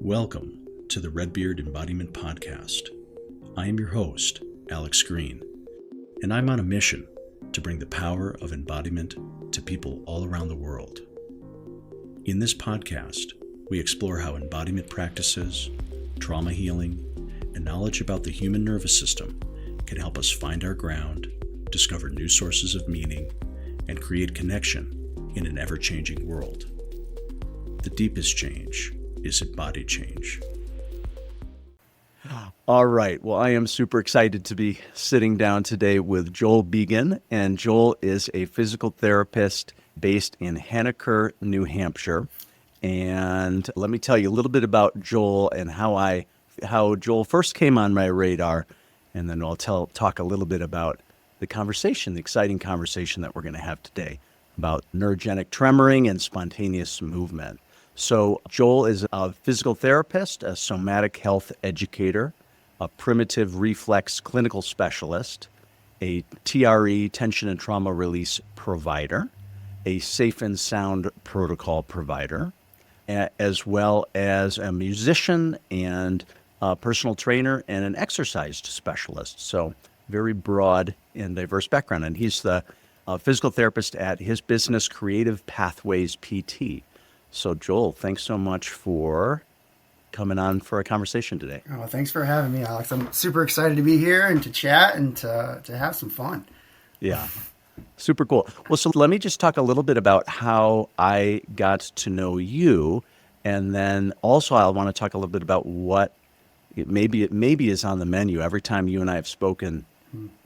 Welcome to the Redbeard Embodiment Podcast. I am your host, Alex Green, and I'm on a mission to bring the power of embodiment to people all around the world. In this podcast, we explore how embodiment practices, trauma healing, and knowledge about the human nervous system can help us find our ground, discover new sources of meaning, and create connection in an ever-changing world. The deepest change is embodied change. All right. Well, I am super excited to be sitting down today with Joel Began, and Joel is a physical therapist based in Henniker, New Hampshire. And let me tell you a little bit about Joel and how Joel first came on my radar, and then I'll talk a little bit about the exciting conversation that we're going to have today about neurogenic tremoring and spontaneous movement. So Joel is a physical therapist, a somatic health educator, a primitive reflex clinical specialist, a TRE tension and trauma release provider, a safe and sound protocol provider, as well as a musician and a personal trainer and an exercise specialist. So very broad and diverse background. And he's the physical therapist at his business, Creative Pathways PT. So Joel, thanks so much for coming on for a conversation today. Oh, thanks for having me, Alex. I'm super excited to be here and to chat and to have some fun. Yeah, super cool. Well, so let me just talk a little bit about how I got to know you. And then also I want to talk a little bit about what it maybe is on the menu. Every time you and I have spoken,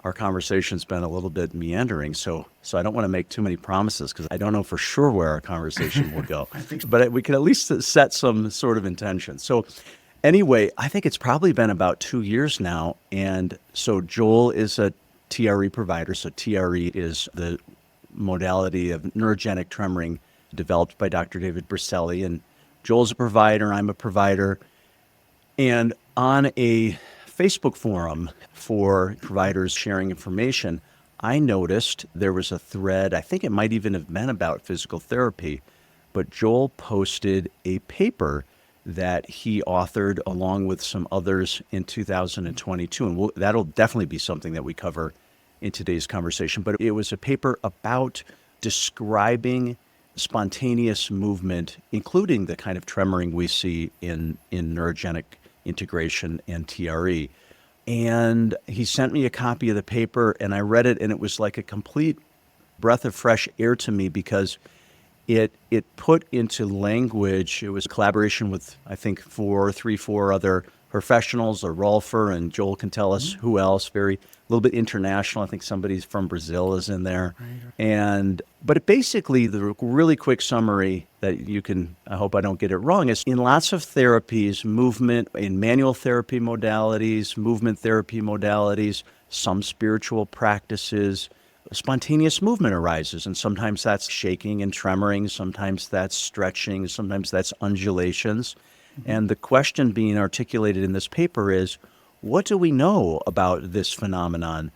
our conversation's been a little bit meandering, so I don't want to make too many promises because I don't know for sure where our conversation will go. But we can at least set some sort of intention. So anyway, I think it's probably been about 2 years now, and so Joel is a TRE provider. So TRE is the modality of neurogenic tremoring developed by Dr. David Berceli, and Joel's a provider, I'm a provider, and on a Facebook forum for providers sharing information, I noticed there was a thread, I think it might even have been about physical therapy, but Joel posted a paper that he authored along with some others in 2022, and that'll definitely be something that we cover in today's conversation. But it was a paper about describing spontaneous movement, including the kind of tremoring we see in neurogenic integration and TRE. And he sent me a copy of the paper, and I read it, and it was like a complete breath of fresh air to me because it put into language, it was a collaboration with, I think, four other professionals, Rolfer, and Joel can tell us who else, a little bit international. I think somebody's from Brazil is in there. Right. But basically, the really quick summary that I hope I don't get it wrong, is in lots of therapies, movement, in manual therapy modalities, movement therapy modalities, some spiritual practices, spontaneous movement arises. And sometimes that's shaking and tremoring, sometimes that's stretching, sometimes that's undulations. And the question being articulated in this paper is, what do we know about this phenomenon?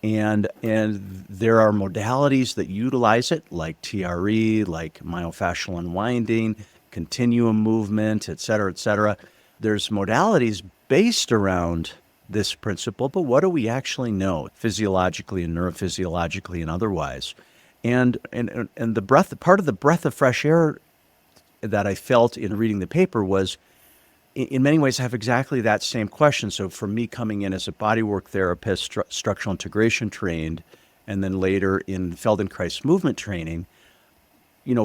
And there are modalities that utilize it, like TRE, like myofascial unwinding, continuum movement, et cetera, et cetera. There's modalities based around this principle, but what do we actually know physiologically and neurophysiologically and otherwise? And part of the breath of fresh air that I felt in reading the paper was, in many ways, I have exactly that same question. So for me, coming in as a bodywork therapist, structural integration trained, and then later in Feldenkrais movement training,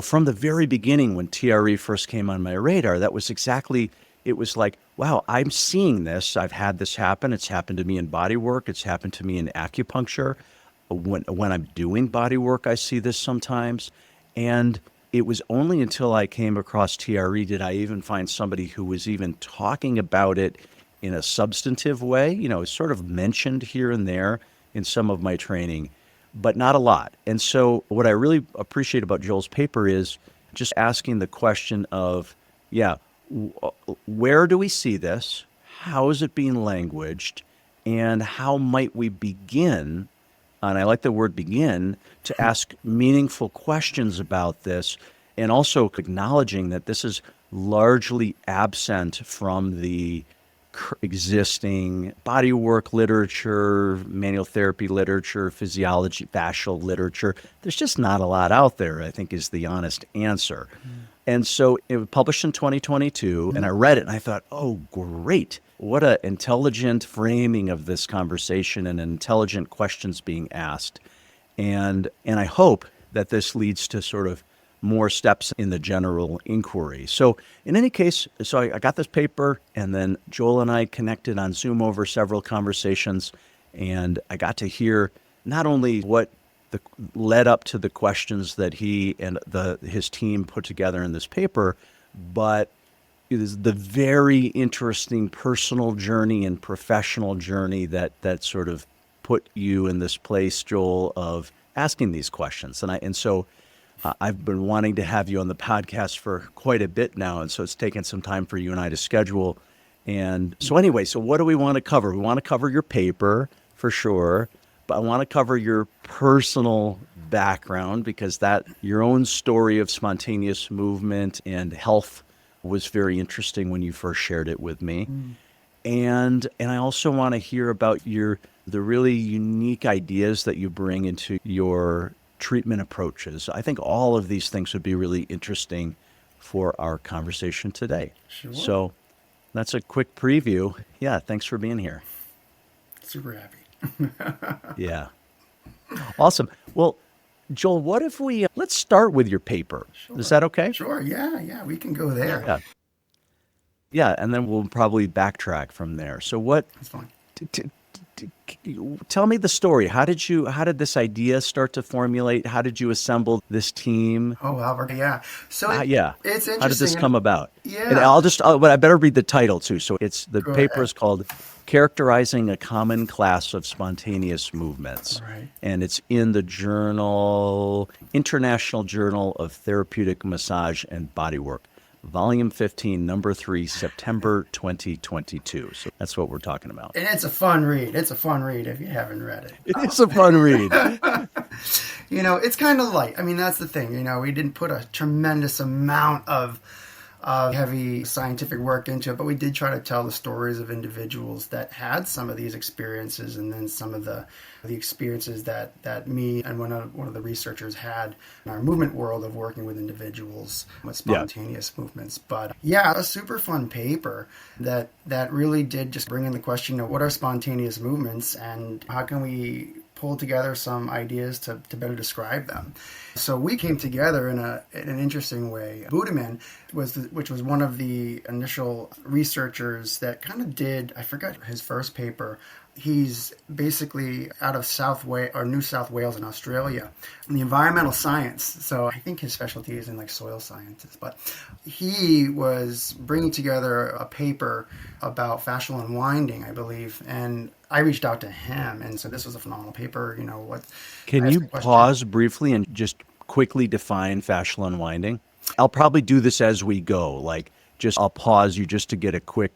from the very beginning when TRE first came on my radar, it was like, wow, I'm seeing this. I've had this happen. It's happened to me in bodywork. It's happened to me in acupuncture. When I'm doing bodywork, I see this sometimes. And it was only until I came across TRE did I even find somebody who was even talking about it in a substantive way. It's sort of mentioned here and there in some of my training, but not a lot. And so what I really appreciate about Joel's paper is just asking the question of, where do we see this? How is it being languaged? And how might we begin, and I like the word begin, to ask meaningful questions about this, and also acknowledging that this is largely absent from the existing bodywork literature, manual therapy literature, physiology, fascial literature. There's just not a lot out there, I think, is the honest answer. And so it was published in 2022, and I read it and I thought, oh, great. What an intelligent framing of this conversation and intelligent questions being asked. And I hope that this leads to sort of more steps in the general inquiry. So in any case, I got this paper, and then Joel and I connected on Zoom over several conversations, and I got to hear not only what led up to the questions that he and his team put together in this paper, but it is the very interesting personal journey and professional journey that sort of put you in this place, Joel, of asking these questions. And so I've been wanting to have you on the podcast for quite a bit now, and so it's taken some time for you and I to schedule. And so anyway, so what do we want to cover? We want to cover your paper for sure, but I want to cover your personal background, because your own story of spontaneous movement and health was very interesting when you first shared it with me. And I also want to hear about the really unique ideas that you bring into your treatment approaches. I think all of these things would be really interesting for our conversation today. Sure. So that's a quick preview. Yeah, thanks for being here. Super happy. Yeah. Awesome. Well, Joel, what if let's start with your paper. Sure. Is that okay? Sure. Yeah, we can go there. Yeah. Yeah, and then we'll probably backtrack from there. So That's fine. Tell me the story. How did this idea start to formulate? How did you assemble this team? Oh, Albert, yeah. So it's interesting. How did this come about? Yeah. And but I better read the title too. So the Go paper ahead. is called Characterizing a Common Class of Spontaneous Movements. Right. And it's in the International Journal of Therapeutic Massage and Bodywork, Volume 15, Number 3, September 2022. So that's what we're talking about. And it's a fun read. It's a fun read if you haven't read it. It is a fun read. It's kind of light. I mean, that's the thing. We didn't put a tremendous amount of heavy scientific work into it, but we did try to tell the stories of individuals that had some of these experiences, and then some of the experiences that me and one of the researchers had in our movement world of working with individuals with spontaneous movements. But yeah, a super fun paper that really did just bring in the question of what are spontaneous movements and how can we pull together some ideas to better describe them. So we came together in an interesting way. Budeman which was one of the initial researchers that kind of did, I forgot his first paper. He's basically out of New South Wales in Australia, in the environmental science. So I think his specialty is in like soil sciences. But he was bringing together a paper about fascial unwinding, I believe, and I reached out to him and said, this was a phenomenal paper. Can you pause briefly and just quickly define fascial unwinding? I'll probably do this as we go. I'll pause you just to get a quick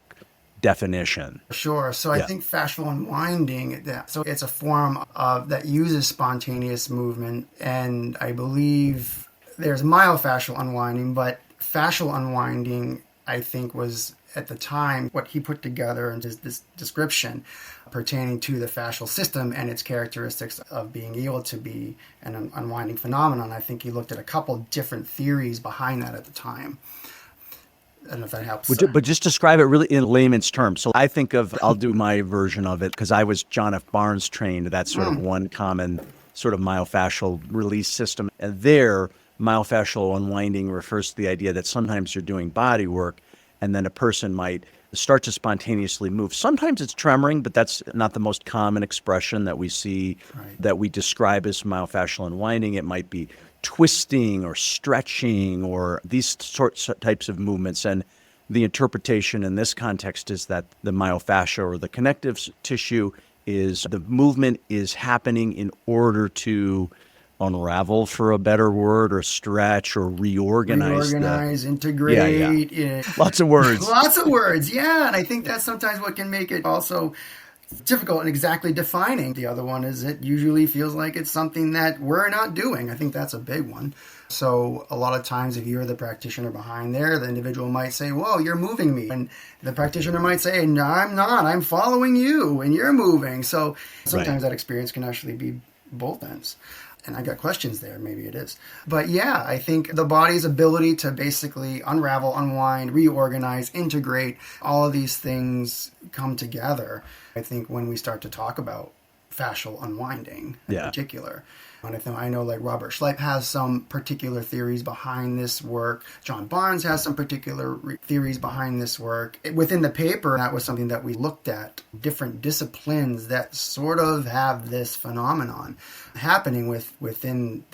definition. Sure. So I think fascial unwinding, so it's a form that uses spontaneous movement, and I believe there's myofascial unwinding, but fascial unwinding, I think, was at the time what he put together in this description pertaining to the fascial system and its characteristics of being able to be an unwinding phenomenon. I think he looked at a couple different theories behind that at the time. I don't know if that helps. But just describe it really in layman's terms. So I'll do my version of it, because I was John F. Barnes trained. That's sort of one common sort of myofascial release system. And there, myofascial unwinding refers to the idea that sometimes you're doing body work and then a person might start to spontaneously move. Sometimes it's tremoring, but that's not the most common expression that we see, that we describe as myofascial unwinding. It might be twisting or stretching or these types of movements. And the interpretation in this context is that the myofascia, or the connective tissue, is the movement is happening in order to unravel, for a better word, or stretch or reorganize, integrate. Lots of words. Lots of words, yeah. And I think that's sometimes what can make it also difficult in exactly defining. The other one is it usually feels like it's something that we're not doing. I think that's a big one. So a lot of times if you're the practitioner behind there, the individual might say, whoa, you're moving me. And the practitioner might say, no, I'm not. I'm following you and you're moving. So sometimes that experience can actually be both ends. And I got questions there. Maybe it is. But yeah, I think the body's ability to basically unravel, unwind, reorganize, integrate, all of these things come together. I think when we start to talk about fascial unwinding in particular. And I know like Robert Schleip has some particular theories behind this work. John Barnes has some particular theories behind this work. Within the paper, that was something that we looked at, different disciplines that sort of have this phenomenon happening within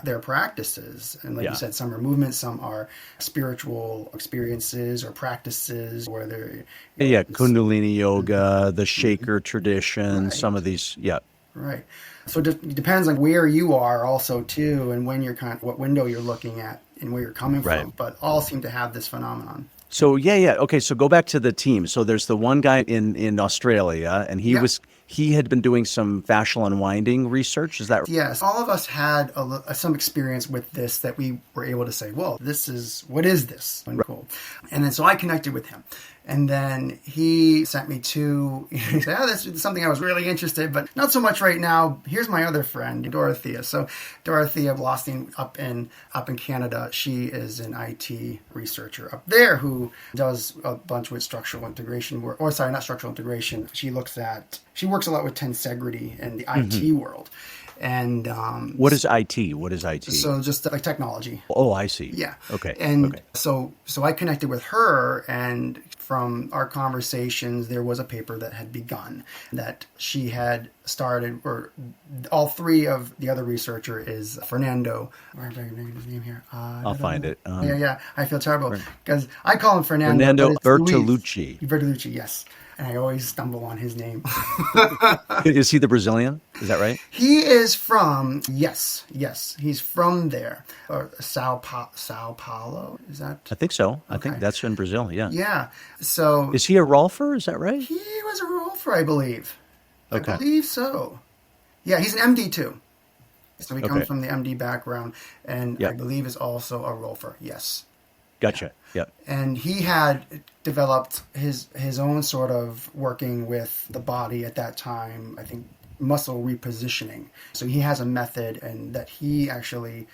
their practices. And like you said, some are movements, some are spiritual experiences or practices where they're... Kundalini yoga, the shaker tradition, some of these, Right. So it depends on where you are also too, and when you're what window you're looking at and where you're coming from. But all seem to have this phenomenon. So okay. So go back to the team. So there's the one guy in Australia, and he had been doing some fascial unwinding research. Is that right? Yes. All of us had some experience with this that we were able to say, well, what is this? Cool. And then so I connected with him. And then he sent me he said, this is something I was really interested, but not so much right now. Here's my other friend, Dorothea. So Dorothea Blostein up in Canada, she is an IT researcher up there who does a bunch with structural integration work. Or sorry, not structural integration. She works a lot with Tensegrity in the IT world. And what is IT? What is IT? So just like technology. Oh, I see. Yeah. Okay. And so I connected with her, and from our conversations, there was a paper that had begun that she had started, or all three of the other researcher is Fernando. Where am I going to get his name here? I'll find it. I feel terrible because I call him Fernando. Fernando Bertolucci. Bertolucci, yes. And I always stumble on his name. Is he the Brazilian? Is that right? He is from, yes, he's from there. Or Sao Paulo, is that? I think so. I think that's in Brazil, Yeah. So. Is he a Rolfer? Is that right? He was a Rolfer, I believe. Okay. I believe so. Yeah, he's an MD too. So he comes from the MD background, and I believe is also a Rolfer, yes. Gotcha. Yeah. And he had developed his own sort of working with the body at that time, I think muscle repositioning. So he has a method and that he actually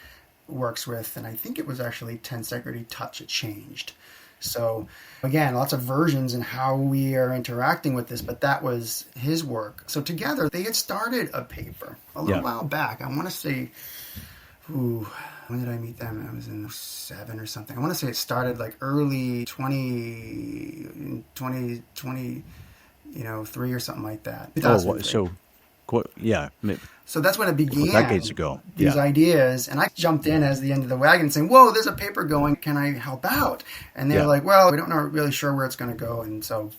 works with, and I think it was actually Tensegrity Touch. It changed. So again, lots of versions in how we are interacting with this, but that was his work. So together they had started a paper a little while back. I want to say, when did I meet them? I was in 7 or something. I want to say it started like early 2023 or something like that. So that's when it began. Decades ago. These ideas, and I jumped in as the end of the wagon saying, whoa, there's a paper going. Can I help out? And they're like, well, we don't know really sure where it's going to go. And so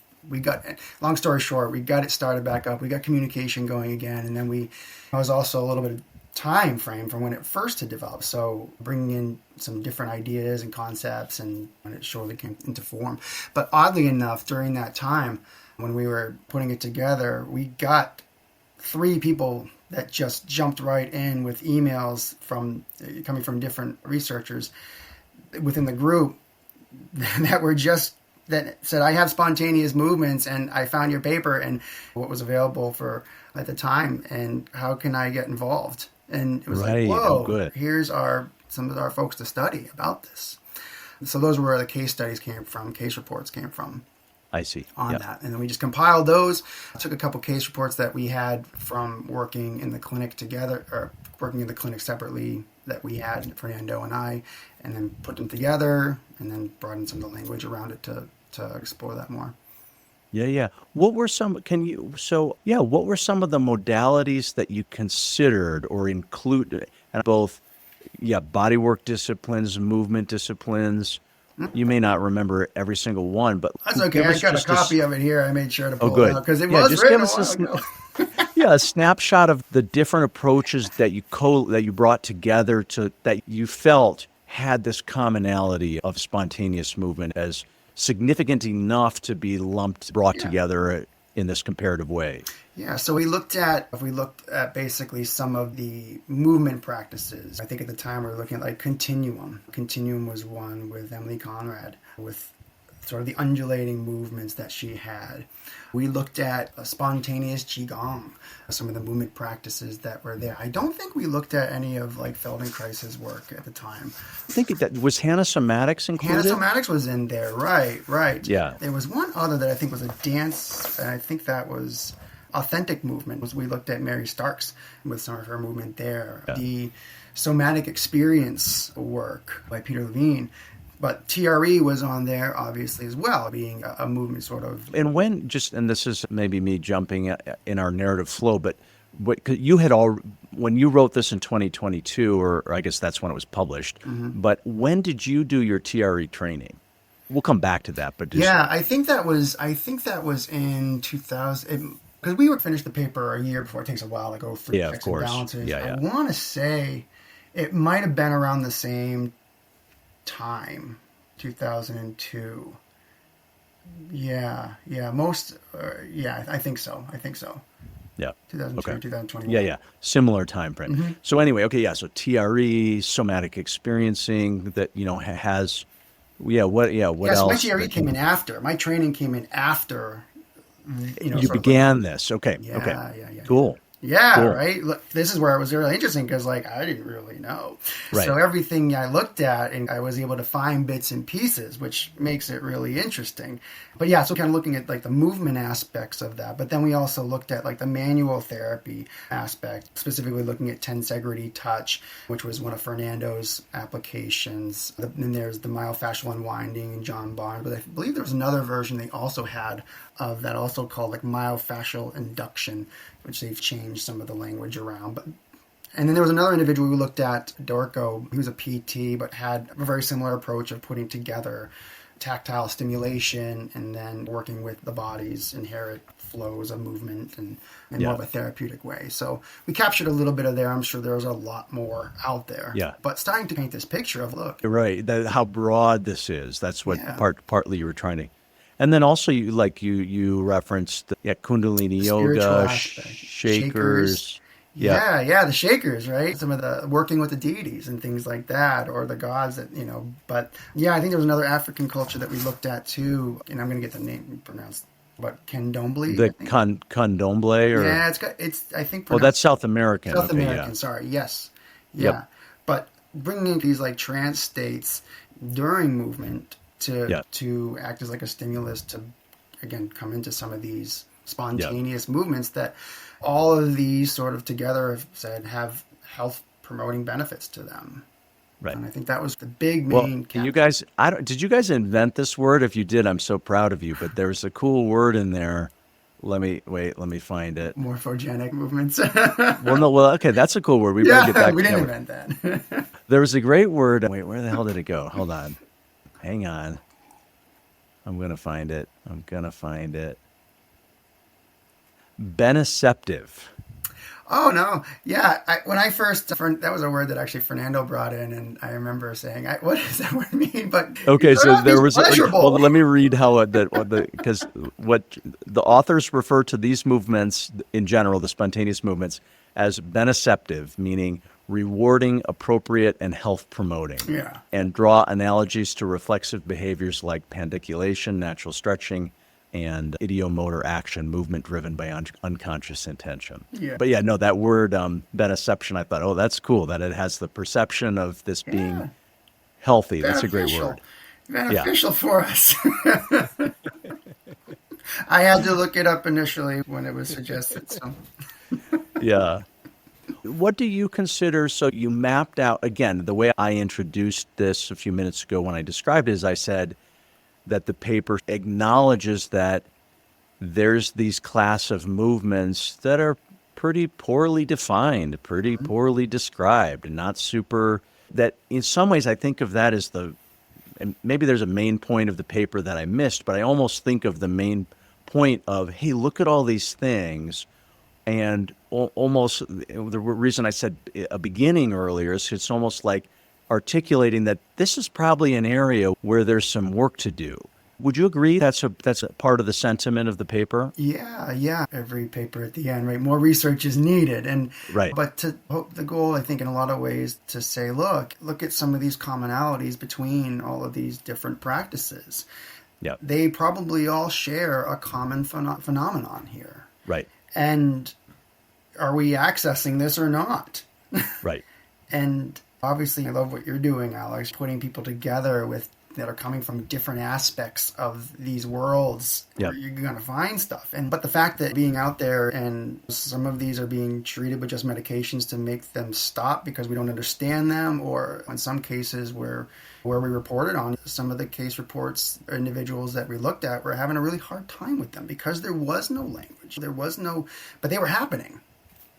long story short, we got it started back up. We got communication going again. And then I was also a little bit of time frame from when it first had developed. So bringing in some different ideas and concepts, and when it surely came into form. But oddly enough, during that time, when we were putting it together, we got 3 people that just jumped right in with emails coming from different researchers within the group that said, I have spontaneous movements and I found your paper and what was available for at the time, and how can I get involved? And it was like, whoa, here's some of our folks to study about this. So those were where the case studies came from, case reports came from. I see. On that. And then we just compiled those. I took a couple case reports that we had from working in the clinic together, or working in the clinic separately that we had, Fernando and I, and then put them together and then brought in some of the language around it to explore that more. Yeah. What were some of the modalities that you considered or included, both bodywork disciplines, movement disciplines? You may not remember every single one, but that's okay. I got a copy of it here. I made sure to pull it out because it was written a while ago. A snapshot of the different approaches that you brought together that you felt had this commonality of spontaneous movement as significant enough to be brought together in this comparative way? Yeah, so we looked at basically some of the movement practices. I think at the time we were looking at like continuum. Continuum was one with Emily Conrad, with sort of the undulating movements that she had. We looked at a spontaneous Qigong, some of the movement practices that were there. I don't think we looked at any of like Feldenkrais's work at the time. I think that was Hannah Somatics included? Hannah Somatics was in there, right. Yeah. There was one other that I think was a dance, and I think that was authentic movement. We looked at Mary Starks with some of her movement there. Yeah. The somatic experience work by Peter Levine. But TRE was on there, obviously, as well, being a movement sort of. And and this is maybe me jumping in our narrative flow, but you had when you wrote this in 2022, or I guess that's when it was published, but when did you do your TRE training? We'll come back to that. But I think that was in 2000, because we would finish the paper a year before. It takes a while to go through checks and balances. I want to say it might have been around the same time, 2002. I think so. Yeah. 2002, okay. 2021. Yeah. Similar time frame. So anyway, so TRE, somatic experiencing, that has what else? So my TRE came in after. My training came in after. You began this. Okay. Cool. Yeah, cool. Right? Look, this is where it was really interesting because, I didn't really know. Right. So everything I looked at, and I was able to find bits and pieces, which makes it really interesting. But so kind of looking at, the movement aspects of that. But then we also looked at, the manual therapy aspect, specifically looking at Tensegrity touch, which was one of Fernando's applications. Then there's the myofascial unwinding and John Barnes. But I believe there was another version they also had of that, also called, myofascial induction, which they've changed some of the language around. And then there was another individual we looked at, Dorco, who was a PT, but had a very similar approach of putting together tactile stimulation and then working with the body's inherent flows of movement and more of a therapeutic way. So we captured a little bit of there. I'm sure there's a lot more out there. Yeah. But starting to paint this picture of, look. Right, how broad this is. That's what partly you were trying to. And then also, you referenced Kundalini yoga, shakers. The shakers, right? Some of the working with the deities and things like that, or the gods that, But I think there was another African culture that we looked at too, and I'm going to get the name pronounced. What, candomblé? The candomblé? Or? Yeah, it's I think. Well, that's South American. South American, sorry. Yes. Yeah. Yep. But bringing these trance states during movement to act as a stimulus to, again, come into some of these spontaneous movements that all of these sort of together have said have health promoting benefits to them. Right. And I think that was the big main. Can you guys? Did you guys invent this word? If you did, I'm so proud of you. But there's a cool word in there. Let me find it. Morphogenic movements. Okay, that's a cool word. We better get back. We didn't invent that. There was a great word. Wait, where the hell did it go? Hold on. Hang on. I'm gonna find it. Beneceptive. Oh, no. Yeah. When I first, that was a word that actually Fernando brought in, and I remember saying, what does that word mean? But okay, so there was, well, let me read how because what the authors refer to these movements in general, the spontaneous movements, as beneceptive, meaning rewarding, appropriate, and health promoting. Yeah. And draw analogies to reflexive behaviors like pandiculation, natural stretching, and idiomotor action, movement driven by unconscious intention. Yeah. But that word beneception, I thought, that's cool, that it has the perception of this being healthy. That's a great word. Beneficial for us. I had to look it up initially when it was suggested. So. Yeah. What do you consider, so you mapped out, again, the way I introduced this a few minutes ago when I described it is I said that the paper acknowledges that there's these class of movements that are pretty poorly defined, pretty poorly described, and not super, that in some ways I think of that as and maybe there's a main point of the paper that I missed, but I almost think of the main point of, hey, look at all these things. And almost the reason I said a beginning earlier is it's almost like articulating that this is probably an area where there's some work to do. Would you agree that's a part of the sentiment of the paper? Yeah. Every paper at the end, right? More research is needed. Right. But the goal, I think, in a lot of ways, to say, look at some of these commonalities between all of these different practices. Yeah. They probably all share a common phenomenon here. Right. And are we accessing this or not? Right. And obviously, I love what you're doing, Alex, putting people together that are coming from different aspects of these worlds. Yep. Where you're going to find stuff. But the fact that being out there, and some of these are being treated with just medications to make them stop because we don't understand them, or in some cases where we reported on some of the case reports, individuals that we looked at were having a really hard time with them because there was no language. But they were happening.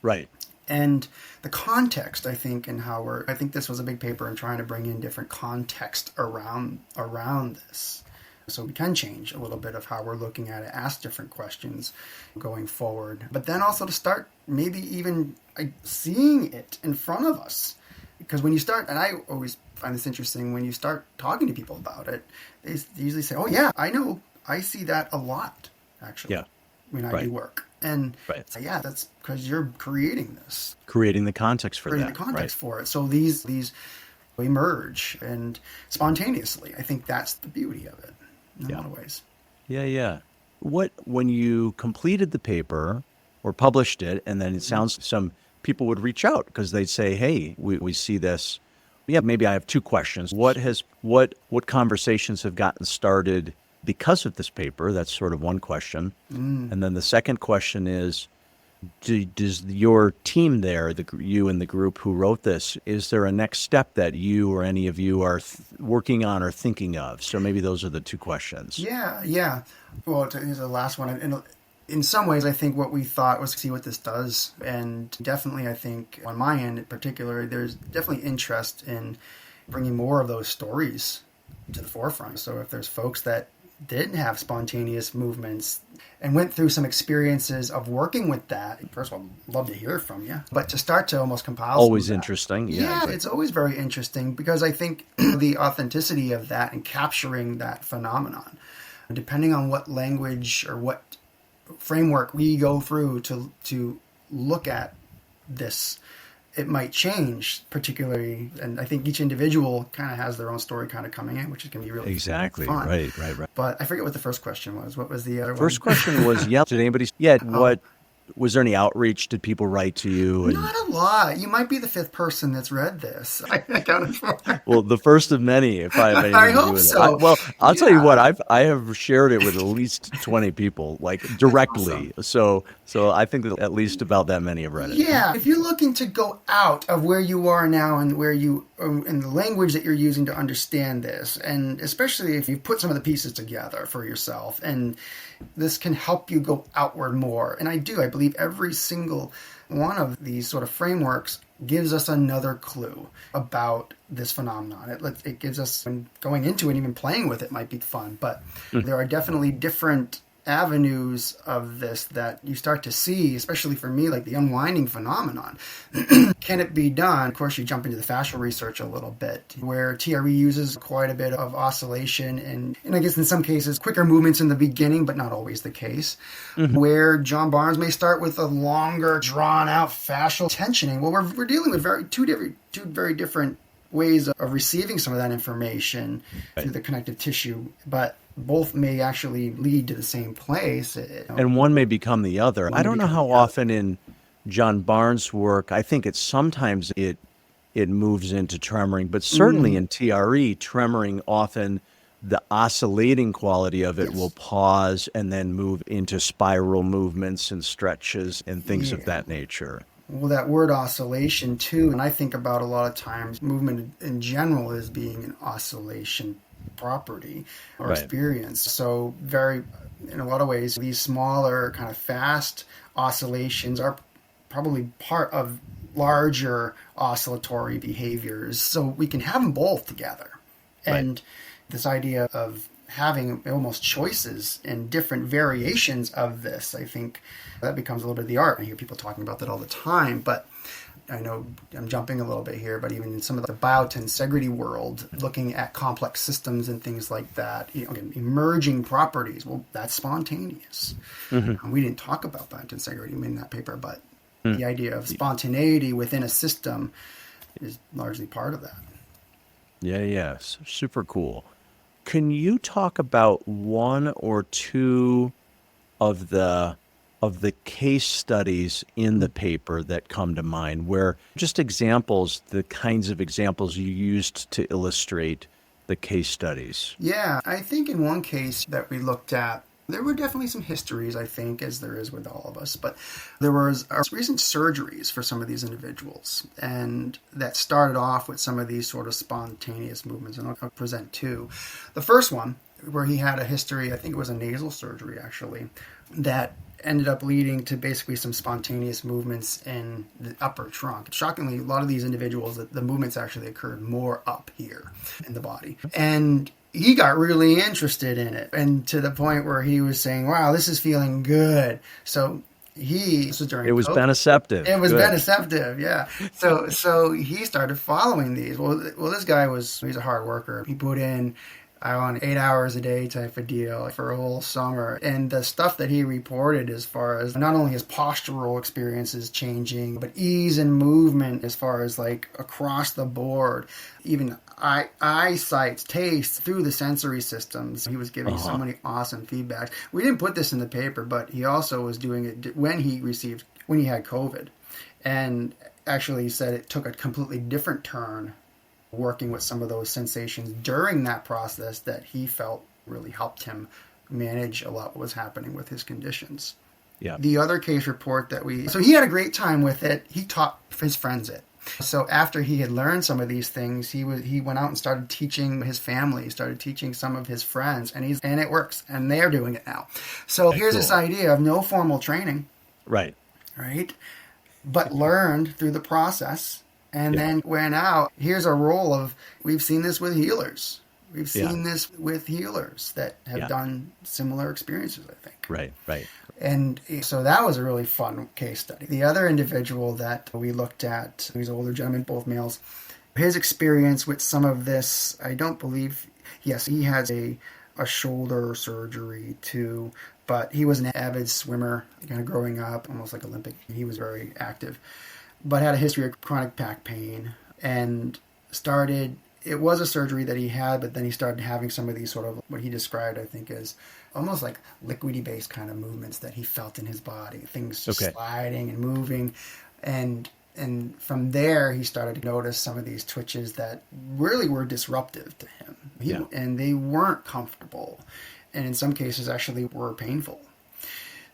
Right. And the context, I think, I think this was a big paper in trying to bring in different context around this. So we can change a little bit of how we're looking at it, ask different questions going forward. But then also to start maybe even seeing it in front of us. Because when you start, and I always find this interesting, when you start talking to people about it, they usually say, oh yeah, I know, I see that a lot, actually. Yeah. When I do work. And yeah, that's because you're creating this. Creating the context for Creating the context for it. So these emerge and spontaneously. I think that's the beauty of it in a lot of ways. Yeah. When you completed the paper or published it, and then it sounds some people would reach out because they'd say, hey, we see this. Yeah, maybe I have two questions. What conversations have gotten started because of this paper? That's sort of one question. And then the second question is, does your team there, you and the group who wrote this, is there a next step that you or any of you are working on or thinking of? So maybe those are the two questions. Yeah. Well, here's the last one. In some ways, I think what we thought was to see what this does. And definitely, I think, on my end in particular, there's definitely interest in bringing more of those stories to the forefront. So if there's folks that didn't have spontaneous movements and went through some experiences of working with that, first of all, I'd love to hear from you. But to start to almost compile always interesting. Yeah, it's always very interesting because I think the authenticity of that and capturing that phenomenon, depending on what language or what framework we go through to look at this, it might change particularly. And I think each individual kind of has their own story kind of coming in, which can be really fun. Right. But I forget what the first question was. What was the other First one? question was, did anybody, what, was there any outreach? Did people write to you? Not a lot. You might be the fifth person that's read this. I counted for. Well, the first of many, if I have anything I to do hope with so. it. I'll tell you what, I have shared it with at least 20 people, like directly. Awesome. So I think that at least about that many have read it. Yeah. If you're looking to go out of where you are now and where you, and the language that you're using to understand this, and especially if you put some of the pieces together for yourself, and this can help you go outward more. And I believe every single one of these sort of frameworks gives us another clue about this phenomenon. It gives us, when going into it, even playing with it might be fun, but there are definitely different avenues of this that you start to see, especially for me, like the unwinding phenomenon. Can it be done? Of course, you jump into the fascial research a little bit, where TRE uses quite a bit of oscillation and I guess in some cases quicker movements in the beginning, but not always the case. Where John Barnes may start with a longer, drawn-out fascial tensioning. Well, we're dealing with two very different ways of receiving some of that information through the connective tissue, but both may actually lead to the same place. And one may become the other. I don't know how often in John Barnes' work, I think sometimes it moves into tremoring, but certainly in TRE, tremoring often, the oscillating quality of it will pause and then move into spiral movements and stretches and things of that nature. Well, that word oscillation too, and I think about a lot of times movement in general as being an oscillation property or experience. So in a lot of ways, these smaller kind of fast oscillations are probably part of larger oscillatory behaviors. So we can have them both together. And this idea of having almost choices and different variations of this, I think that becomes a little bit of the art. I hear people talking about that all the time, but I know I'm jumping a little bit here, but even in some of the Biotensegrity world, looking at complex systems and things like that, again, emerging properties, well, that's spontaneous. We didn't talk about Biotensegrity in that paper, but the idea of spontaneity within a system is largely part of that. Yeah. Super cool. Can you talk about one or two of the case studies in the paper that come to mind, where just examples, the kinds of examples you used to illustrate the case studies? Yeah, I think in one case that we looked at, there were definitely some histories, I think, as there is with all of us, but there was recent surgeries for some of these individuals, and that started off with some of these sort of spontaneous movements, and I'll present two. The first one, where he had a history, I think it was a nasal surgery actually, that ended up leading to basically some spontaneous movements in the upper trunk. Shockingly, a lot of these individuals, the movements actually occurred more up here in the body. And he got really interested in it, and to the point where he was saying, wow, this is feeling good. So this was during It was COVID. beneceptive. It was Good. beneceptive, yeah. So he started following these. Well, this guy he's a hard worker. He put in, I want 8 hours a day type of deal for a whole summer. And the stuff that he reported as far as not only his postural experiences changing, but ease and movement as far as like across the board, even eyesight, taste, through the sensory systems. He was giving so many awesome feedbacks. We didn't put this in the paper, but he also was doing it when he had COVID. And actually said it took a completely different turn working with some of those sensations during that process that he felt really helped him manage a lot what was happening with his conditions. Yeah. The other case report so he had a great time with it. He taught his friends it. So after he had learned some of these things, he went out and started teaching his family, started teaching some of his friends, and it works, and they're doing it now. So here's this idea of no formal training. Right. But learned through the process. And then went out. Here's a role of, we've seen this with healers. We've seen this with healers that have done similar experiences, I think. Right. And so that was a really fun case study. The other individual that we looked at, he's an older gentleman, both males, his experience with some of this, I don't believe, yes, he has a shoulder surgery too, but he was an avid swimmer, kind of growing up, almost like Olympic. He was very active, but had a history of chronic back pain, and it was a surgery that he had, but then he started having some of these sort of what he described, I think, as almost like liquidy based kind of movements that he felt in his body, things just sliding and moving. And from there, he started to notice some of these twitches that really were disruptive to him. And they weren't comfortable, and in some cases actually were painful.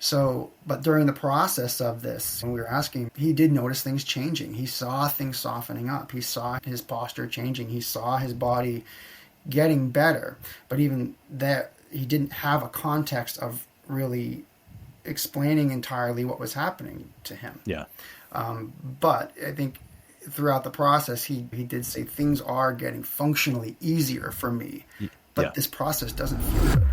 So, but during the process of this, when we were asking, he did notice things changing. He saw things softening up. He saw his posture changing. He saw his body getting better. But even that, he didn't have a context of really explaining entirely what was happening to him. Yeah. But I think throughout the process, he did say things are getting functionally easier for me. But this process doesn't feel good.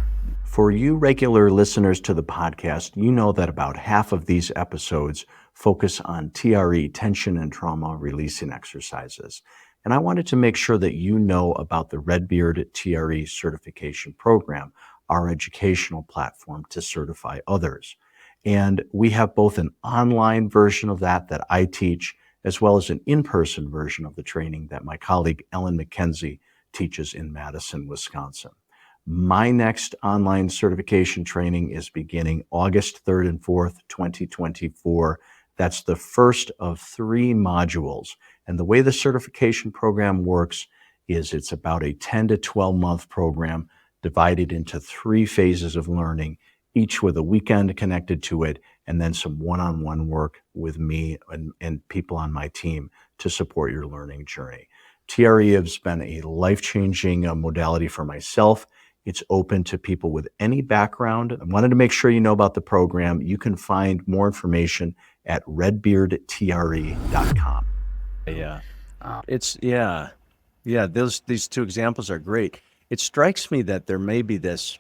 For you regular listeners to the podcast, you know that about half of these episodes focus on TRE, tension and trauma releasing exercises. And I wanted to make sure that you know about the Redbeard TRE certification program, our educational platform to certify others. And we have both an online version of that I teach, as well as an in-person version of the training that my colleague Ellen McKenzie teaches in Madison, Wisconsin. My next online certification training is beginning August 3rd and 4th, 2024. That's the first of 3 modules. And the way the certification program works is it's about a 10 to 12 month program divided into 3 phases of learning, each with a weekend connected to it, and then some one-on-one work with me and people on my team to support your learning journey. TRE has been a life-changing modality for myself. It's open to people with any background. I wanted to make sure you know about the program. You can find more information at redbeardtre.com. These 2 examples are great. It strikes me that there may be this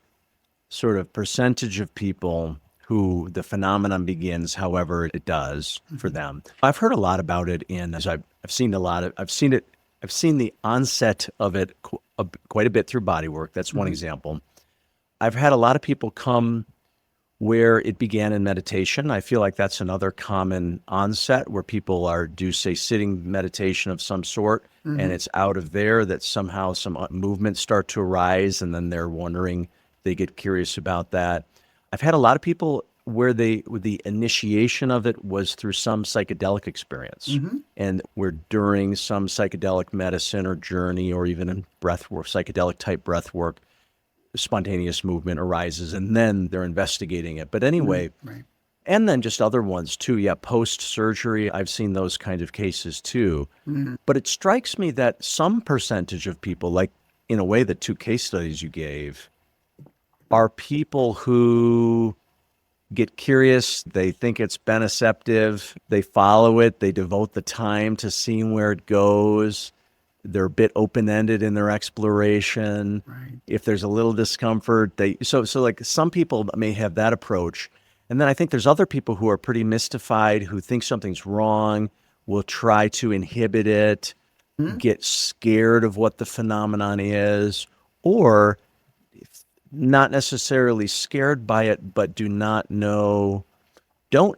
sort of percentage of people who the phenomenon begins, however it does for them. I've heard a lot about it I've seen the onset of it quite a bit through bodywork. That's one example. I've had a lot of people come where it began in meditation. I feel like that's another common onset where people do say sitting meditation of some sort, and it's out of there that somehow some movements start to arise, and then they're wondering, they get curious about that. I've had a lot of people where the initiation of it was through some psychedelic experience, and where during some psychedelic medicine or journey, or even in breath work, psychedelic type breath work, spontaneous movement arises, and then they're investigating it. But anyway, Right. and then just other ones too. Yeah, post-surgery, I've seen those kind of cases too. But it strikes me that some percentage of people, like in a way the two case studies you gave, are people who get curious, they think it's beneceptive, they follow it, they devote the time to seeing where it goes. They're a bit open-ended in their exploration. Right. If there's a little discomfort, so like some people may have that approach. And then I think there's other people who are pretty mystified, who think something's wrong, will try to inhibit it, get scared of what the phenomenon is, or not necessarily scared by it, but don't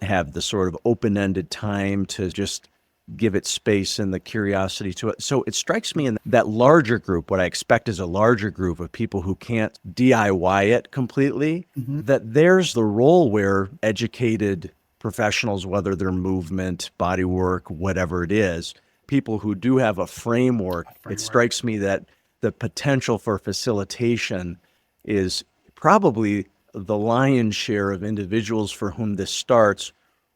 have the sort of open-ended time to just give it space and the curiosity to it. So it strikes me in that larger group, what I expect is a larger group of people who can't DIY it completely, that there's the role where educated professionals, whether they're movement, body work, whatever it is, people who do have a framework, it strikes me that the potential for facilitation is probably the lion's share of individuals for whom this starts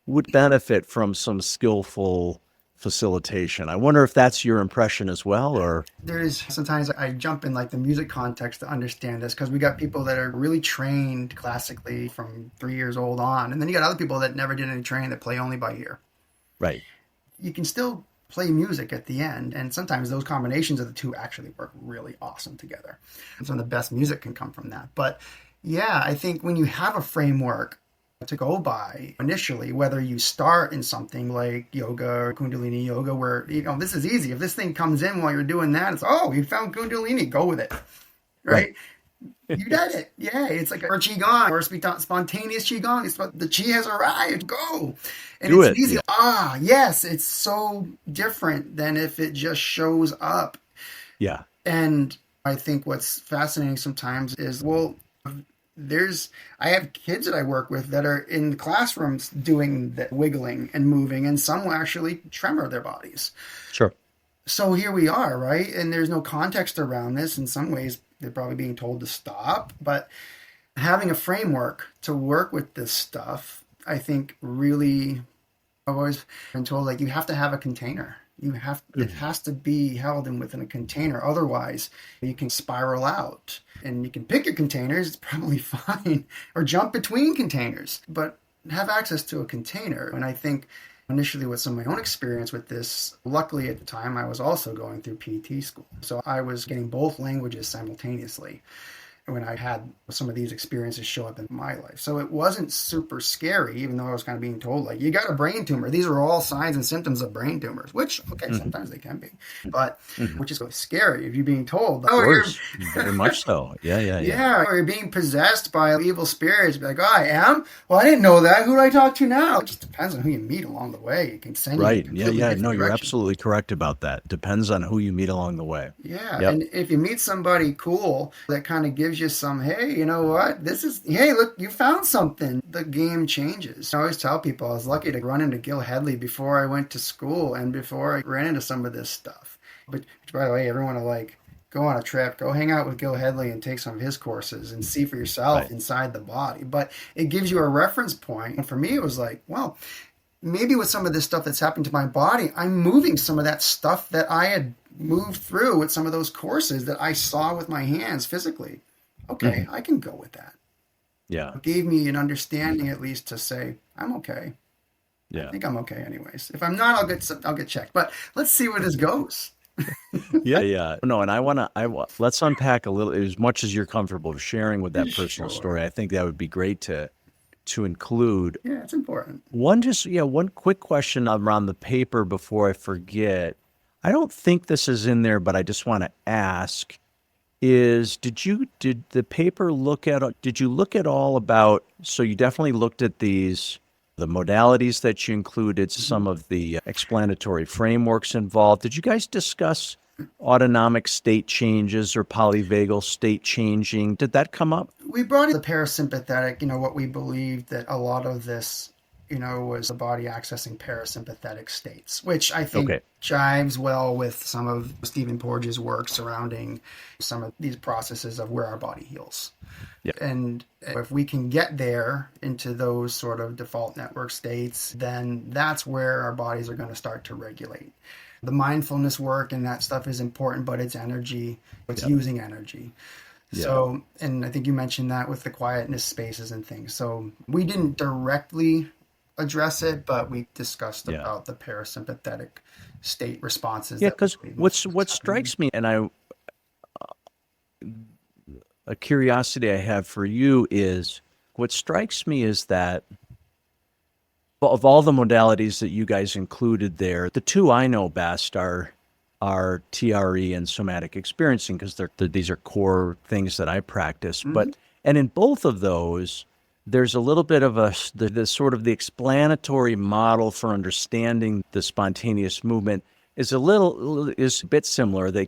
would benefit from some skillful facilitation. I wonder if that's your impression as well, or There is sometimes I jump in like the music context to understand this, because we got people that are really trained classically from 3 years old on, and then you got other people that never did any training that play only by ear. right. You can still play music at the end, and sometimes those combinations of the two actually work really awesome together. And some of the best music can come from that. But yeah, I think when you have a framework to go by initially, whether you start in something like yoga or Kundalini yoga, where, this is easy. If this thing comes in while you're doing that, it's, oh, you found Kundalini, go with it. Right? You did it. Yeah, it's like a Qigong or spontaneous Qigong. It's the Qi has arrived. Go. And Do it's it. easy. Yeah. Yes, it's so different than if it just shows up. Yeah. And I think what's fascinating sometimes is, I have kids that I work with that are in the classrooms doing the wiggling and moving, and some will actually tremor their bodies. Sure. So here we are, right? And there's no context around this. In some ways, they're probably being told to stop. But having a framework to work with this stuff, I think really, I've always been told, like, you have to have a container. It has to be held within a container. Otherwise, you can spiral out. And you can pick your containers, it's probably fine, or jump between containers, but have access to a container. And I think initially with some of my own experience with this, luckily at the time I was also going through PT school. So I was getting both languages simultaneously when I had some of these experiences show up in my life. So it wasn't super scary, even though I was kind of being told, like, you got a brain tumor. These are all signs and symptoms of brain tumors, which, okay, sometimes they can be, but which is really scary if you're being told, Of course. Very much so. Yeah. or you're being possessed by evil spirits. Be like, oh, I am? Well, I didn't know that. Who do I talk to now? It just depends on who you meet along the way. It can send you in a completely different No, you're direction. absolutely correct about that. Depends on who you meet along the way. Yeah, Yep. and if you meet somebody cool that kind of gives you some, hey, you know what? Hey, look, you found something. The game changes. I always tell people I was lucky to run into Gil Headley before I went to school and before I ran into some of this stuff. But by the way, everyone will like, go on a trip, go hang out with Gil Headley and take some of his courses and see for yourself inside the body. But it gives you a reference point. And for me, it was like, well, maybe with some of this stuff that's happened to my body, I'm moving some of that stuff that I had moved through with some of those courses that I saw with my hands physically. Okay, I can go with that. Yeah. It gave me an understanding at least to say, I'm okay. Yeah. I think I'm okay anyways. If I'm not, I'll get checked. But let's see where this goes. Yeah. No, and let's unpack a little, as much as you're comfortable sharing with that personal story. I think that would be great to to include. Yeah, it's important. One quick question around the paper before I forget. I don't think this is in there, but I just want to ask is did the paper did you look at all about, so you definitely looked at the modalities that you included, some of the explanatory frameworks involved. Did you guys discuss autonomic state changes or polyvagal state changing? Did that come up? We brought in the parasympathetic, what we believed that a lot of this, was the body accessing parasympathetic states, which I think jives well with some of Stephen Porges' work surrounding some of these processes of where our body heals. Yep. And if we can get there into those sort of default network states, then that's where our bodies are going to start to regulate. The mindfulness work and that stuff is important, but it's energy. It's using energy. Yeah. So, and I think you mentioned that with the quietness spaces and things. So we didn't directly address it, but we discussed about the parasympathetic state responses. Yeah, because what strikes me, and a curiosity I have for you is, what strikes me is that of all the modalities that you guys included there, the two I know best are TRE and somatic experiencing, because these are core things that I practice. But and in both of those, there's a little bit of the sort of the explanatory model for understanding the spontaneous movement is a bit similar. The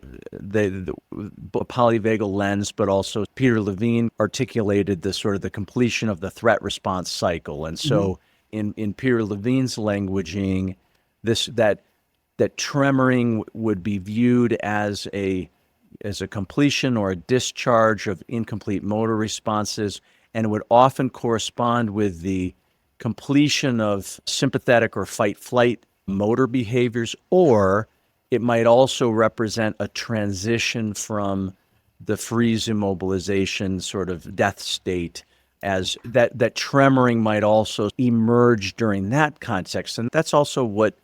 polyvagal lens, but also Peter Levine articulated the sort of the completion of the threat response cycle. And so in Peter Levine's languaging, that tremoring would be viewed as a completion or a discharge of incomplete motor responses, and it would often correspond with the completion of sympathetic or fight-flight motor behaviors, or it might also represent a transition from the freeze immobilization sort of death state, as that tremoring might also emerge during that context. And that's also what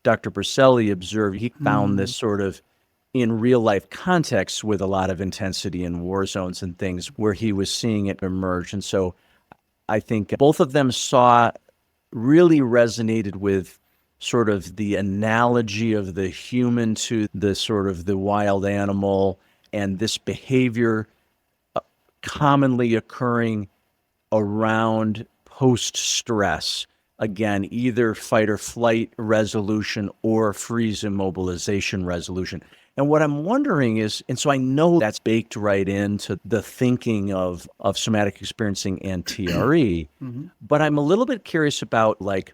Dr. Berselli observed. He found this sort of in real life context with a lot of intensity in war zones and things where he was seeing it emerge. And so I think both of them really resonated with sort of the analogy of the human to the sort of the wild animal, and this behavior commonly occurring around post-stress. Again, either fight or flight resolution or freeze immobilization resolution. And what I'm wondering is, and so I know that's baked right into the thinking of somatic experiencing and TRE, but I'm a little bit curious about like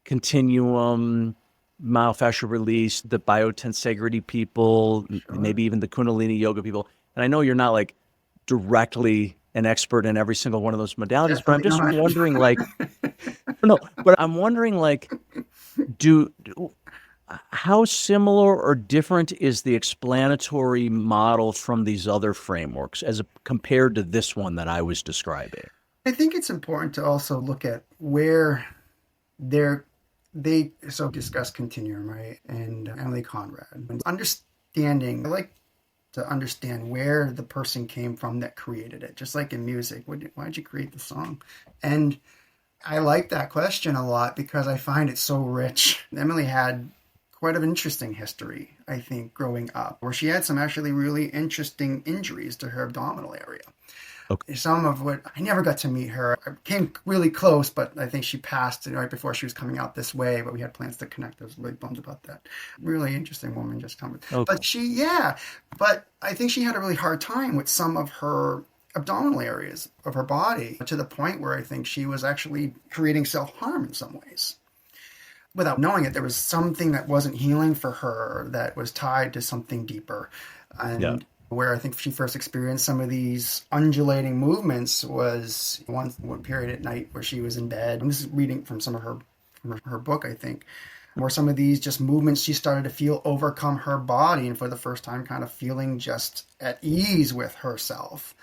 continuum, myofascial release, the Biotensegrity people, maybe even the Kundalini yoga people. And I know you're not like directly an expert in every single one of those modalities, but I'm just wondering I'm wondering like, how similar or different is the explanatory model from these other frameworks compared to this one that I was describing? I think it's important to also look at where they discuss continuum, right? And Emily Conrad. Understanding, I like to understand where the person came from that created it, just like in music. Why'd you create the song? And I like that question a lot because I find it so rich. Emily had quite an interesting history, I think, growing up, where she had some actually really interesting injuries to her abdominal area. Okay. Some of what I never got to meet her. I came really close, but I think she passed right before she was coming out this way, but we had plans to connect. I was really bummed about that. Really interesting woman just coming. Okay. But I think she had a really hard time with some of her abdominal areas of her body, to the point where I think she was actually creating self-harm in some ways. Without knowing it, there was something that wasn't healing for her that was tied to something deeper. And where I think she first experienced some of these undulating movements was one period at night where she was in bed. I'm just reading from some of her book, I think, where some of these just movements she started to feel overcome her body, and for the first time kind of feeling just at ease with herself.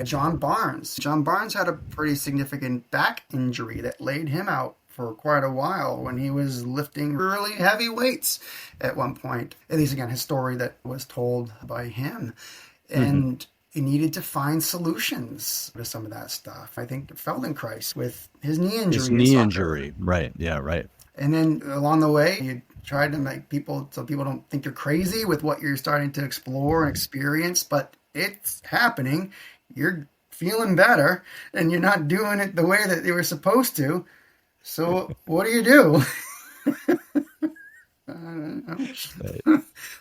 John Barnes had a pretty significant back injury that laid him out for quite a while when he was lifting really heavy weights at one point. At least, again, his story that was told by him. And he needed to find solutions to some of that stuff. I think Feldenkrais with his knee injury. His knee injury, right? Yeah, right. And then along the way, you tried to make people so people don't think you're crazy with what you're starting to explore and experience, but it's happening. You're feeling better, and you're not doing it the way that you were supposed to. So what do you do?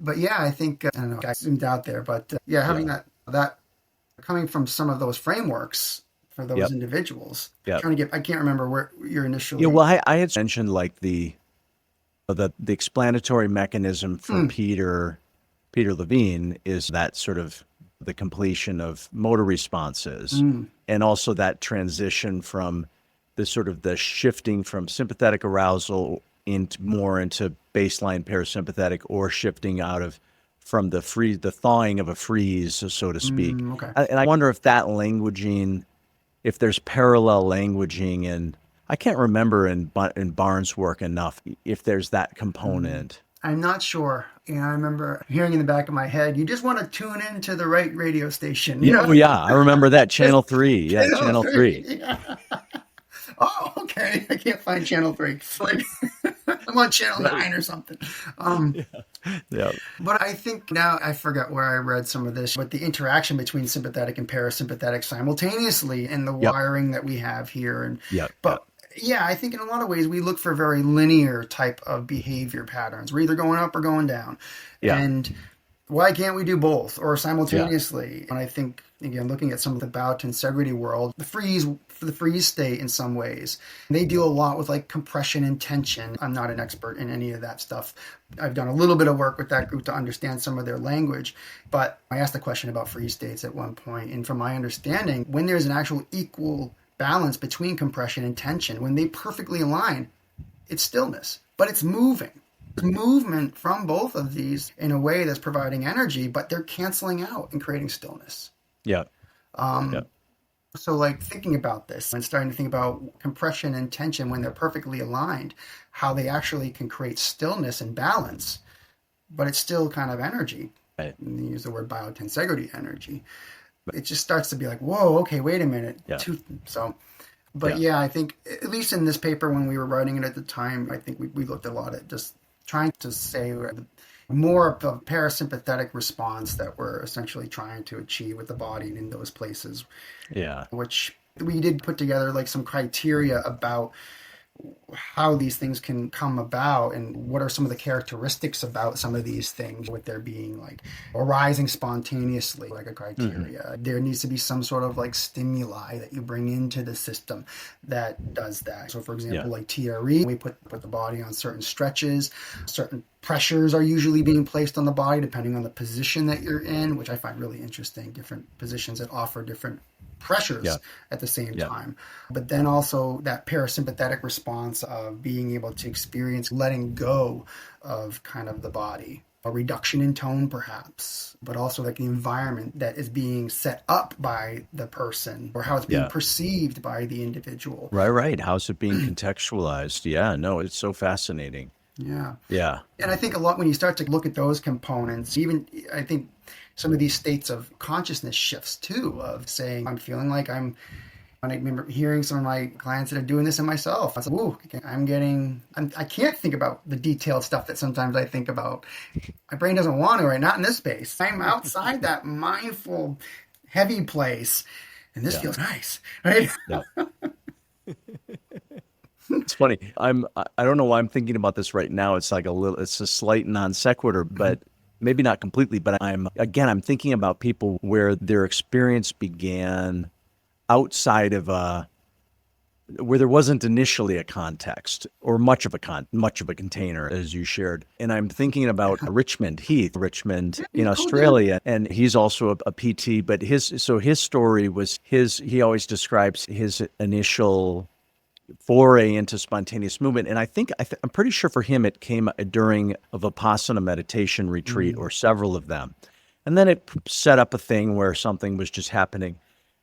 But yeah, I think I don't know. I zoomed out there, but having that coming from some of those frameworks for those individuals. Trying to get, I can't remember where your initial. Yeah, well, I had mentioned like the explanatory mechanism for Peter Levine is that sort of the completion of motor responses, and also that transition from the sort of the shifting from sympathetic arousal into baseline parasympathetic, or shifting from the thawing of a freeze, so to speak. Okay. And I wonder if that languaging, if there's parallel languaging, and I can't remember in Barnes' work enough if there's that component. I'm not sure. I remember hearing in the back of my head, you just want to tune into the right radio station. You know? Yeah, I remember that. Channel 3. Yeah, Channel 3. Yeah. Oh, okay. I can't find Channel 3. Like, I'm on Channel 9 or something. But I think now, I forgot where I read some of this, but the interaction between sympathetic and parasympathetic simultaneously in the wiring that we have here. I think in a lot of ways we look for very linear type of behavior patterns. We're either going up or going down. And why can't we do both or simultaneously? And I think, again, looking at some of the Biotensegrity world, the freeze state in some ways, they deal a lot with like compression and tension. I'm not an expert in any of that stuff. I've done a little bit of work with that group to understand some of their language, but I asked a question about freeze states at one point, and from my understanding, when there's an actual equal balance between compression and tension, when they perfectly align, it's stillness, but it's moving. It's movement from both of these in a way that's providing energy, but they're canceling out and creating stillness. So like thinking about this and starting to think about compression and tension when they're perfectly aligned, how they actually can create stillness and balance, but it's still kind of energy. Right. And they use the word biotensegrity energy. It just starts to be like, whoa, okay, wait a minute. I think at least in this paper when we were writing it at the time, I think we looked a lot at just trying to say more of a parasympathetic response that we're essentially trying to achieve with the body and in those places. Which we did put together like some criteria about how these things can come about and what are some of the characteristics about some of these things, with there being like arising spontaneously, like a criteria. There needs to be some sort of like stimuli that you bring into the system that does that. So for example, like TRE, we put the body on certain stretches, certain pressures are usually being placed on the body depending on the position that you're in, which I find really interesting, different positions that offer different pressures at the same time. But then also that parasympathetic response of being able to experience letting go of kind of the body, a reduction in tone perhaps, but also like the environment that is being set up by the person or how it's being perceived by the individual. Right. How's it being contextualized? No, it's so fascinating. And I think a lot when you start to look at those components, even I think some of these states of consciousness shifts too, of saying, I'm feeling like I remember hearing some of my clients that are doing this in myself. I was like, ooh, I can't think about the detailed stuff that sometimes I think about. My brain doesn't want to, right? Not in this space. I'm outside that mindful, heavy place. And this feels nice, right? It's funny. I don't know why I'm thinking about this right now. It's like it's a slight non sequitur, but maybe not completely, but I'm thinking about people where their experience began outside of where there wasn't initially a context or much of a container, as you shared. And I'm thinking about Richmond in Australia, and he's also a PT, but his story was he always describes his initial foray into spontaneous movement. And I think I'm pretty sure for him it came during a Vipassana meditation retreat or several of them. And then it set up a thing where something was just happening.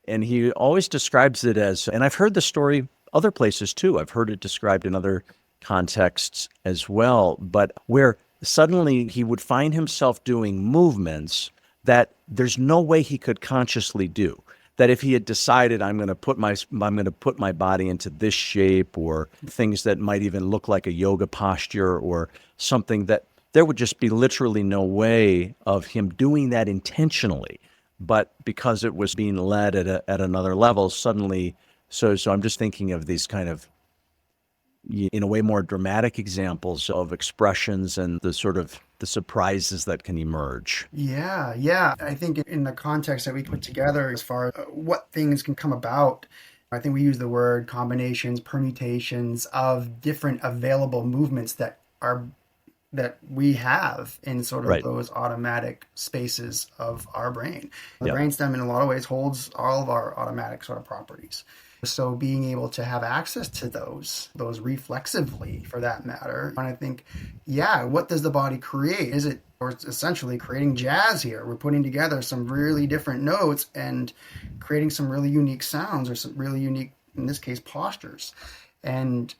And he always describes it as, and I've heard the story other places too. I've heard it described in other contexts as well, but where suddenly he would find himself doing movements that there's no way he could consciously do. That if he had decided I'm going to put my body into this shape, or things that might even look like a yoga posture or something, that there would just be literally no way of him doing that intentionally. But because it was being led at another level, suddenly, so I'm just thinking of these kind of, in a way, more dramatic examples of expressions and the sort of the surprises that can emerge. Yeah. I think in the context that we put together, as far as what things can come about, I think we use the word combinations, permutations of different available movements that we have in sort of Right. those automatic spaces of our brain. The Yeah. brainstem in a lot of ways holds all of our automatic sort of properties. So being able to have access to those reflexively, for that matter, and I think, what does the body create? Or it's essentially creating jazz here. We're putting together some really different notes and creating some really unique sounds, or some really unique, in this case, postures. And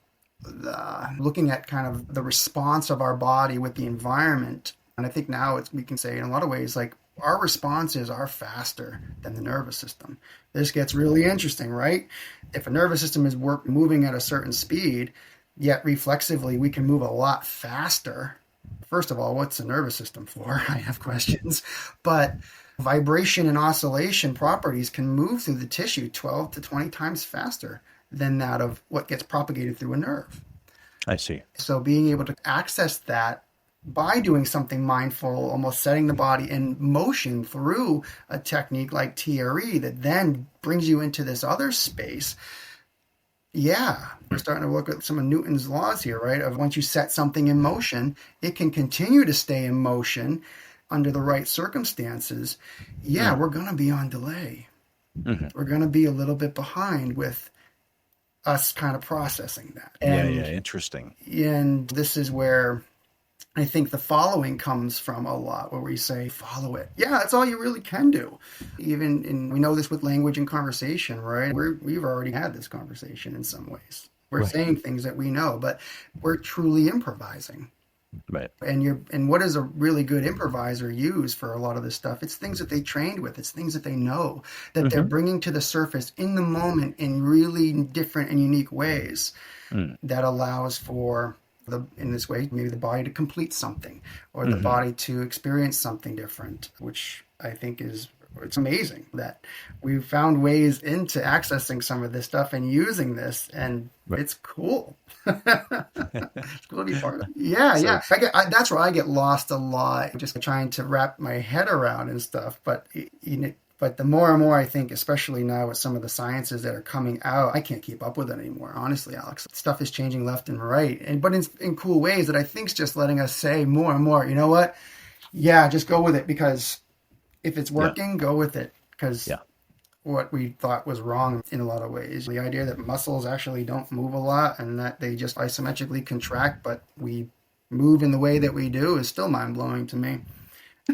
looking at kind of the response of our body with the environment. And I think now we can say in a lot of ways, like, our responses are faster than the nervous system. This gets really interesting, right? If a nervous system is moving at a certain speed, yet reflexively we can move a lot faster. First of all, what's the nervous system for? I have questions. But vibration and oscillation properties can move through the tissue 12 to 20 times faster than that of what gets propagated through a nerve. I see. So being able to access that by doing something mindful, almost setting the body in motion through a technique like TRE that then brings you into this other space. Yeah, we're starting to look at some of Newton's laws here, right? Of once you set something in motion, it can continue to stay in motion under the right circumstances. Yeah, we're going to be on delay. Mm-hmm. We're going to be a little bit behind with us kind of processing that. And, interesting. And this is where I think the following comes from a lot, where we say, follow it. Yeah, that's all you really can do. We know this with language and conversation, right? We've already had this conversation in some ways. We're saying things that we know, but we're truly improvising. Right. And what does a really good improviser use for a lot of this stuff? It's things that they trained with. It's things that they know, that they're bringing to the surface in the moment in really different and unique ways that allows for, in this way, maybe the body to complete something, or the body to experience something different, which I think it's amazing that we've found ways into accessing some of this stuff and using this, and it's cool. It's cool to be part of it. Yeah. That's where I get lost a lot, just trying to wrap my head around and stuff. But But the more and more I think, especially now with some of the sciences that are coming out, I can't keep up with it anymore. Honestly, Alex, stuff is changing left and right, but in cool ways that I think is just letting us say more and more, you know what? Yeah, just go with it, because if it's working, go with it. Because what we thought was wrong in a lot of ways, the idea that muscles actually don't move a lot and that they just isometrically contract, but we move in the way that we do, is still mind-blowing to me.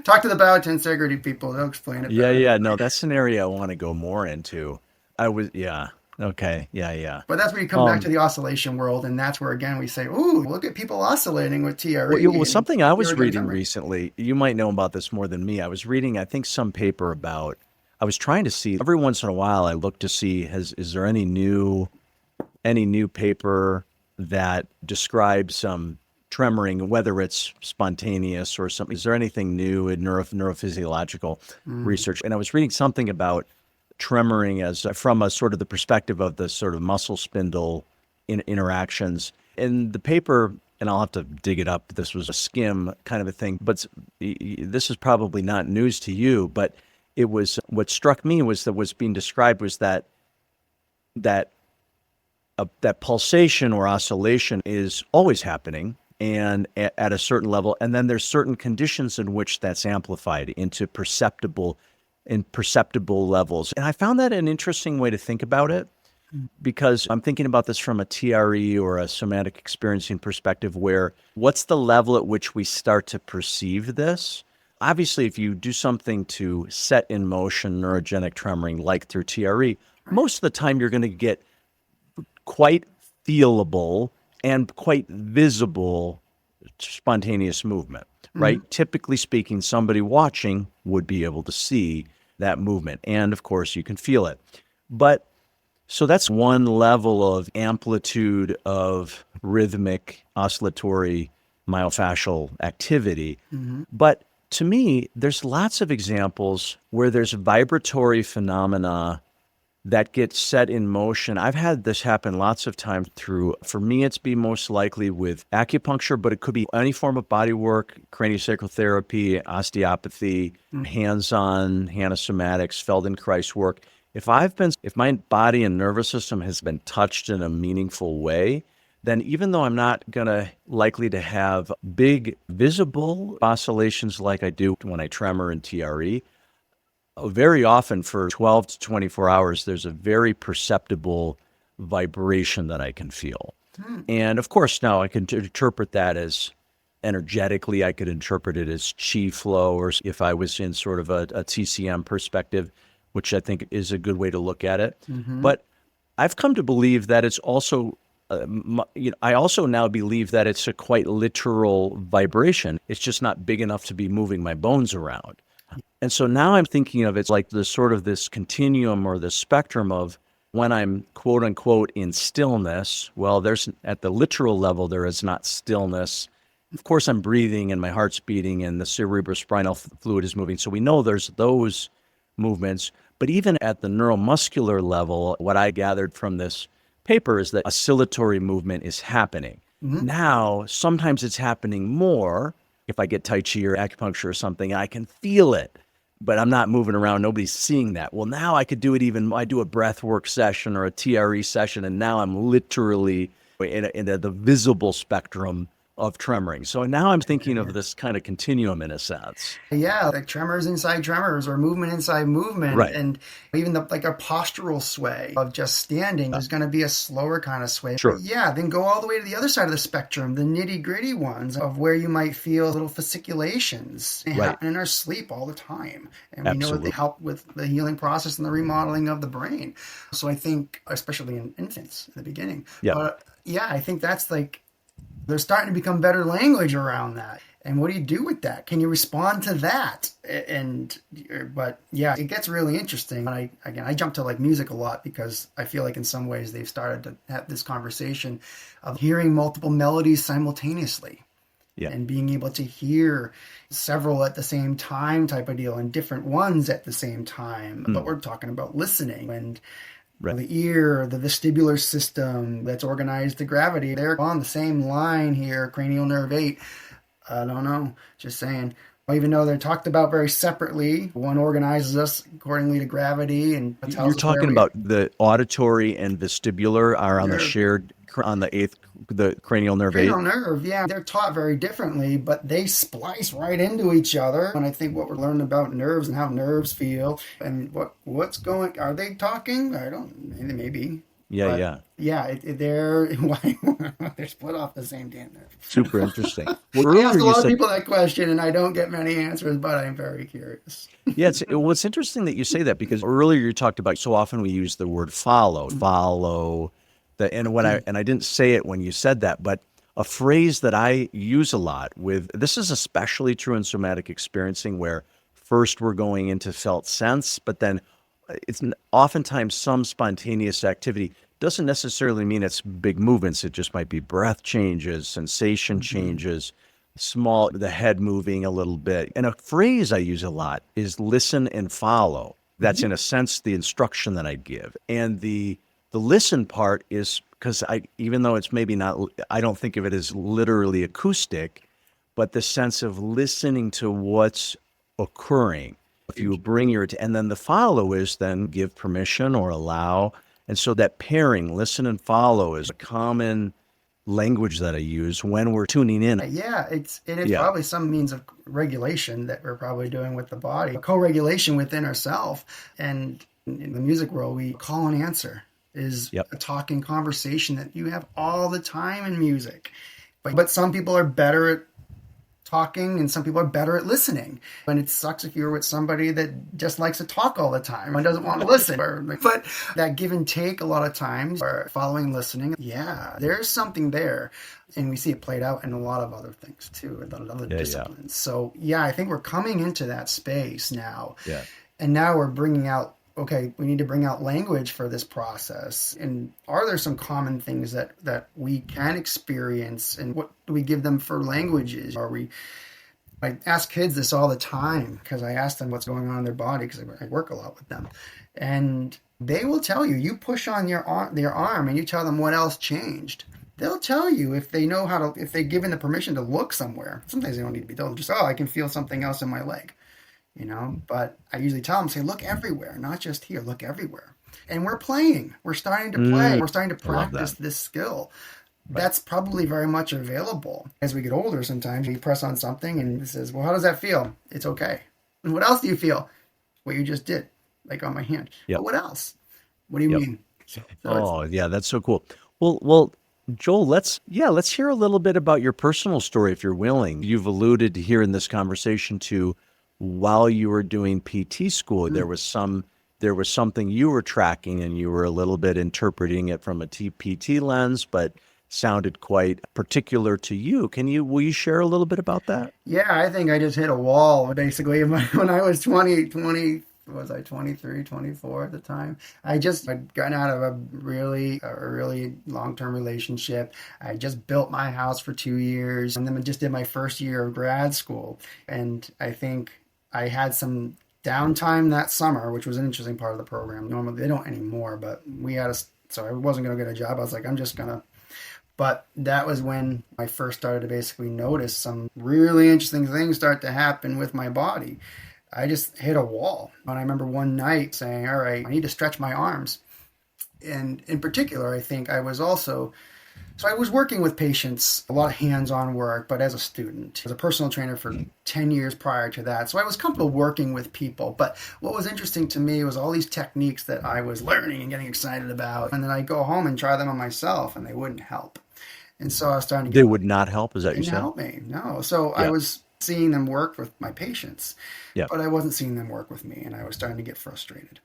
Talk to the Biotensegrity people. They'll explain it better. Yeah. No, that's an area I want to go more into. Okay. Yeah. But that's where you come back to the oscillation world, and that's where, again, we say, ooh, look at people oscillating with TRE. Well, something I was reading recently, you might know about this more than me. I was reading, I think, some paper about, I was trying to see, every once in a while, I look to see, is there any new paper that describes some tremoring, whether it's spontaneous or something. Is there anything new in neurophysiological research? And I was reading something about tremoring as from a sort of the perspective of the sort of muscle spindle interactions. In the paper, and I'll have to dig it up, this was a skim kind of a thing, but this is probably not news to you, but it was, what struck me was that what's being described was that pulsation or oscillation is always happening, and at a certain level, and then there's certain conditions in which that's amplified into perceptible levels. And I found that an interesting way to think about it, because I'm thinking about this from a TRE or a somatic experiencing perspective, where what's the level at which we start to perceive this? Obviously, if you do something to set in motion neurogenic tremoring, like through TRE, most of the time you're going to get quite feelable and quite visible spontaneous movement, right? Typically speaking, somebody watching would be able to see that movement. And of course, you can feel it. But so that's one level of amplitude of rhythmic, oscillatory, myofascial activity. But to me, there's lots of examples where there's vibratory phenomena that get set in motion. I've had this happen lots of times for me, it's be most likely with acupuncture, but it could be any form of body work, craniosacral therapy, osteopathy, hands-on, somatics, Feldenkrais work. If my body and nervous system has been touched in a meaningful way, then even though I'm not likely to have big visible oscillations like I do when I tremor in TRE, very often for 12 to 24 hours, there's a very perceptible vibration that I can feel. And of course, now I can interpret that as energetically, I could interpret it as chi flow, or if I was in sort of a TCM perspective, which I think is a good way to look at it. But I've come to believe that it's also, I also now believe that it's a quite literal vibration. It's just not big enough to be moving my bones around. And so now I'm thinking of it like the sort of this continuum or the spectrum of when I'm quote unquote in stillness. Well, there's at the literal level, there is not stillness. Of course, I'm breathing and my heart's beating and the cerebrospinal fluid is moving. So we know there's those movements. But even at the neuromuscular level, what I gathered from this paper is that oscillatory movement is happening. Now, sometimes it's happening more. If I get Tai Chi or acupuncture or something, I can feel it, but I'm not moving around. Nobody's seeing that. Well, now I could do it I do a breath work session or a TRE session, and now I'm literally in the visible spectrum of tremoring. So now I'm thinking of this kind of continuum in a sense. Yeah, like tremors inside tremors or movement inside movement. Right. And even like a postural sway of just standing is going to be a slower kind of sway. Sure. But yeah, then go all the way to the other side of the spectrum, the nitty gritty ones of where you might feel little fasciculations. They happen in our sleep all the time. And we know that they help with the healing process and the remodeling of the brain. So I think, especially in infants in the beginning. But yeah, I think that's like, there's starting to become better language around that. And what do you do with that? Can you respond to that? But yeah, it gets really interesting. And I jump to like music a lot because I feel like in some ways they've started to have this conversation of hearing multiple melodies simultaneously. And being able to hear several at the same time type of deal and different ones at the same time. But we're talking about listening and the ear, the vestibular system that's organized to gravity. They're on the same line here, cranial nerve 8. I don't know, just saying. Even though they're talked about very separately, one organizes us accordingly to gravity and tells You're us talking about the auditory and vestibular are on the shared, on the eighth, the cranial nerve 8? Cranial nerve, yeah. They're taught very differently, but they splice right into each other. And I think what we're learning about nerves and how nerves feel and what's going, are they talking? I don't, maybe. Yeah. They're split off the same damn nerve. Super interesting. Well, I ask a lot of people that question, and I don't get many answers, but I'm very curious. Yeah, it's interesting that you say that because earlier you talked about so often we use the word follow, and I didn't say it when you said that, but a phrase that I use a lot this is especially true in somatic experiencing where first we're going into felt sense, but then it's oftentimes some spontaneous activity. Doesn't necessarily mean it's big movements. It just might be breath changes, sensation changes, the head moving a little bit. And a phrase I use a lot is listen and follow. That's in a sense the instruction that I give. And the listen part is because even though it's maybe not, I don't think of it as literally acoustic, but the sense of listening to what's occurring. If you bring and then the follow is then give permission or allow. And so that pairing, listen and follow, is a common language that I use when we're tuning in. Yeah, it's probably some means of regulation that we're probably doing with the body, co-regulation within ourselves. And in the music world, we call and answer is a talking conversation that you have all the time in music. But some people are better at talking and some people are better at listening. And it sucks if you're with somebody that just likes to talk all the time and doesn't want to listen. But that give and take a lot of times, or following, listening, yeah, there's something there. And we see it played out in a lot of other things too, in other disciplines. Yeah. So yeah, I think we're coming into that space now. Yeah. And now we're bringing out, okay, we need to bring out language for this process. And are there some common things that we can experience, and what do we give them for languages? I ask kids this all the time because I ask them what's going on in their body because I work a lot with them. And they will tell you push on their arm and you tell them what else changed. They'll tell you if they know how to, if they're given the permission to look somewhere. Sometimes they don't need to be told, just, I can feel something else in my leg. But I usually tell them, say, look everywhere, not just here, look everywhere. And we're playing. We're starting to play. We're starting to practice this skill. Right. That's probably very much available. As we get older, sometimes you press on something and it says, well, how does that feel? It's okay. And what else do you feel? What you just did, like on my hand. Yep. But what else? What do you mean? Yeah, that's so cool. Well, Joel, let's hear a little bit about your personal story, if you're willing. You've alluded here in this conversation to, while you were doing PT school, there was something you were tracking and you were a little bit interpreting it from a PT lens, but sounded quite particular to you. Will you share a little bit about that? Yeah, I think I just hit a wall basically when I was 20, was I 23, 24 at the time? I'd gotten out of a really long-term relationship. I just built my house for 2 years and then I just did my first year of grad school. And I think I had some downtime that summer, which was an interesting part of the program. Normally they don't anymore, but so I wasn't going to get a job. I was like, but that was when I first started to basically notice some really interesting things start to happen with my body. I just hit a wall. And I remember one night saying, all right, I need to stretch my arms. And in particular, I think I was working with patients, a lot of hands-on work, but as a student. I was a personal trainer for 10 years prior to that. So I was comfortable working with people. But what was interesting to me was all these techniques that I was learning and getting excited about. And then I'd go home and try them on myself, and they wouldn't help. And so I was starting to They would not help? Is that you said? They didn't help me, no. So I was seeing them work with my patients, but I wasn't seeing them work with me, and I was starting to get frustrated.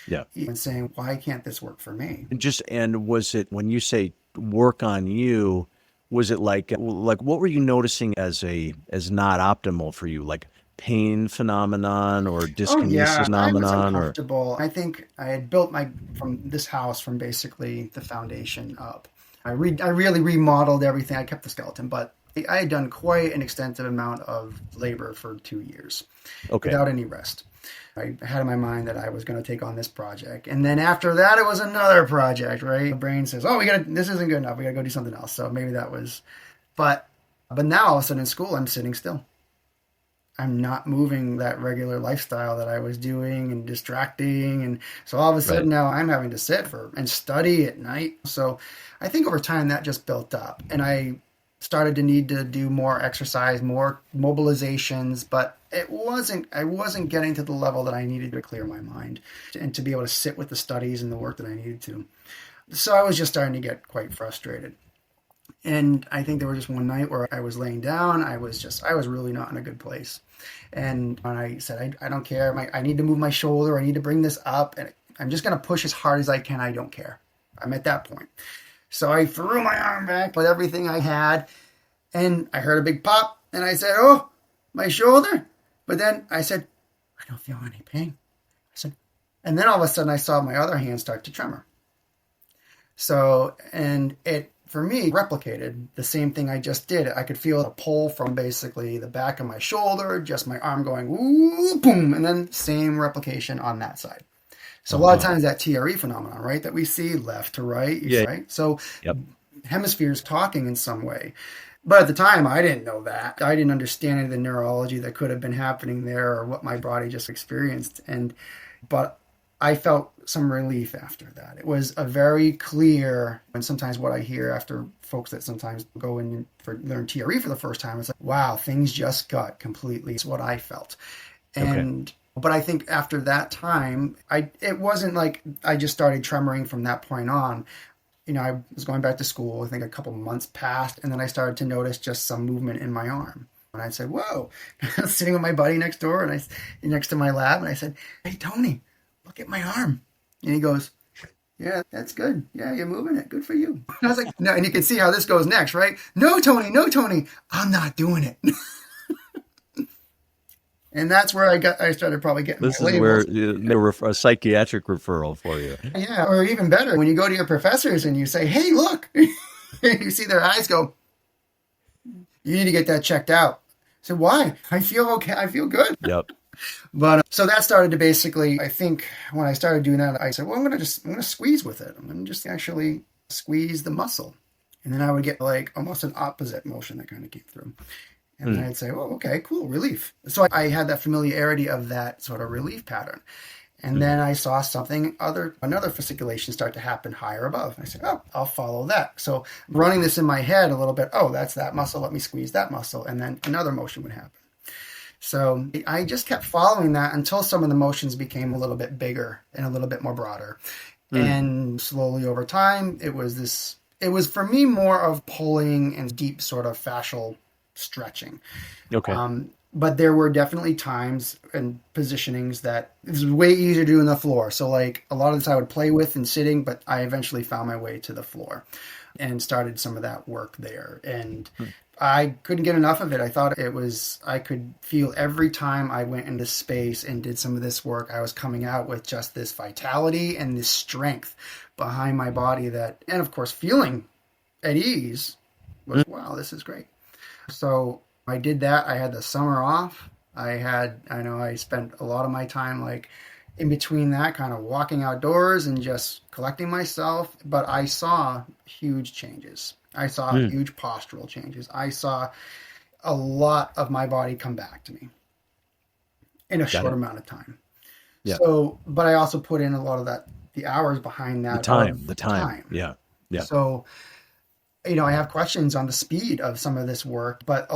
Yeah. And saying, why can't this work for me? And was it, when you say work on you, was it like what were you noticing as not optimal for you? Like pain phenomenon or dyskinesia phenomenon? I was uncomfortable. I think I had built from this house from basically the foundation up. I really remodeled everything. I kept the skeleton, but I had done quite an extensive amount of labor for 2 years without any rest. I had in my mind that I was going to take on this project. And then after that, it was another project, right? The brain says, this isn't good enough. We got to go do something else. So maybe that was, but now all of a sudden in school, I'm sitting still. I'm not moving that regular lifestyle that I was doing and distracting. And so all of a sudden now I'm having to sit and study at night. So I think over time that just built up, and I started to need to do more exercise, more mobilizations, but I wasn't getting to the level that I needed to clear my mind and to be able to sit with the studies and the work that I needed to. So I was just starting to get quite frustrated. And I think there was just one night where I was laying down. I was really not in a good place. And I said, I don't care. I need to move my shoulder. I need to bring this up. And I'm just going to push as hard as I can. I don't care. I'm at that point. So I threw my arm back with everything I had. And I heard a big pop. And I said, oh, my shoulder. But then I said, I don't feel any pain. And then all of a sudden I saw my other hand start to tremor. So, and it, for me, replicated the same thing I just did. I could feel a pull from basically the back of my shoulder, just my arm going, ooh, boom, and then same replication on that side. So a lot of times that TRE phenomenon, right, that we see left to right, right? So hemispheres talking in some way. But at the time, I didn't know that. I didn't understand any of the neurology that could have been happening there or what my body just experienced. But I felt some relief after that. It was a very clear, and sometimes what I hear after folks that sometimes go in for learn TRE for the first time, it's like, wow, things just got completely, it's what I felt. But I think after that time, it wasn't like I just started tremoring from that point on. I was going back to school. I think a couple months passed, and then I started to notice just some movement in my arm. And I said, whoa. I was sitting with my buddy next door and next to my lab. And I said, hey, Tony, look at my arm. And he goes, yeah, that's good. Yeah, you're moving it. Good for you. And I was like, no. And you can see how this goes next, right? No, Tony, I'm not doing it. And that's where I started probably getting This my is labels. where a psychiatric referral for you. Yeah, or even better, when you go to your professors and you say, hey, look, you see their eyes go, you need to get that checked out. I said, why? I feel okay. I feel good. Yep. But so that started to basically, I think when I started doing that, I said, well, I'm going to squeeze with it. I'm going to just actually squeeze the muscle. And then I would get like almost an opposite motion that kind of came through. And then I'd say, oh, okay, cool, relief. So I had that familiarity of that sort of relief pattern. And then I saw another fasciculation start to happen higher above. I said, oh, I'll follow that. So running this in my head a little bit, oh, that's that muscle. Let me squeeze that muscle. And then another motion would happen. So I just kept following that until some of the motions became a little bit bigger and a little bit more broader. And slowly over time, it was for me more of pulling and deep sort of fascial stretching. Okay. But there were definitely times and positionings that it was way easier to do on the floor. So like a lot of this I would play with and sitting, but I eventually found my way to the floor and started some of that work there. And I couldn't get enough of it. I thought I could feel every time I went into space and did some of this work, I was coming out with just this vitality and this strength behind my body and of course, feeling at ease was, wow, this is great. So I did that. I had the summer off. I spent a lot of my time like in between that kind of walking outdoors and just collecting myself. But I saw huge changes. I saw huge postural changes. I saw a lot of my body come back to me in a short amount of time. Yeah. So, but I also put in a lot of the hours behind that. The time. Yeah. Yeah. So, I have questions on the speed of some of this work, but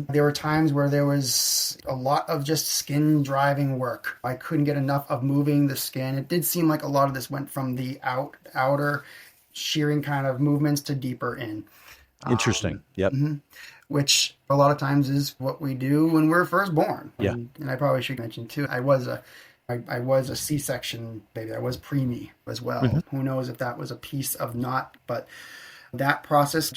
there were times where there was a lot of just skin driving work. I couldn't get enough of moving the skin. It did seem like a lot of this went from the outer shearing kind of movements to deeper in. Interesting. Yep. Which a lot of times is what we do when we're first born. Yeah. And I probably should mention too, I was a C-section baby. I was preemie as well. Who knows if that was a piece of not, but that process,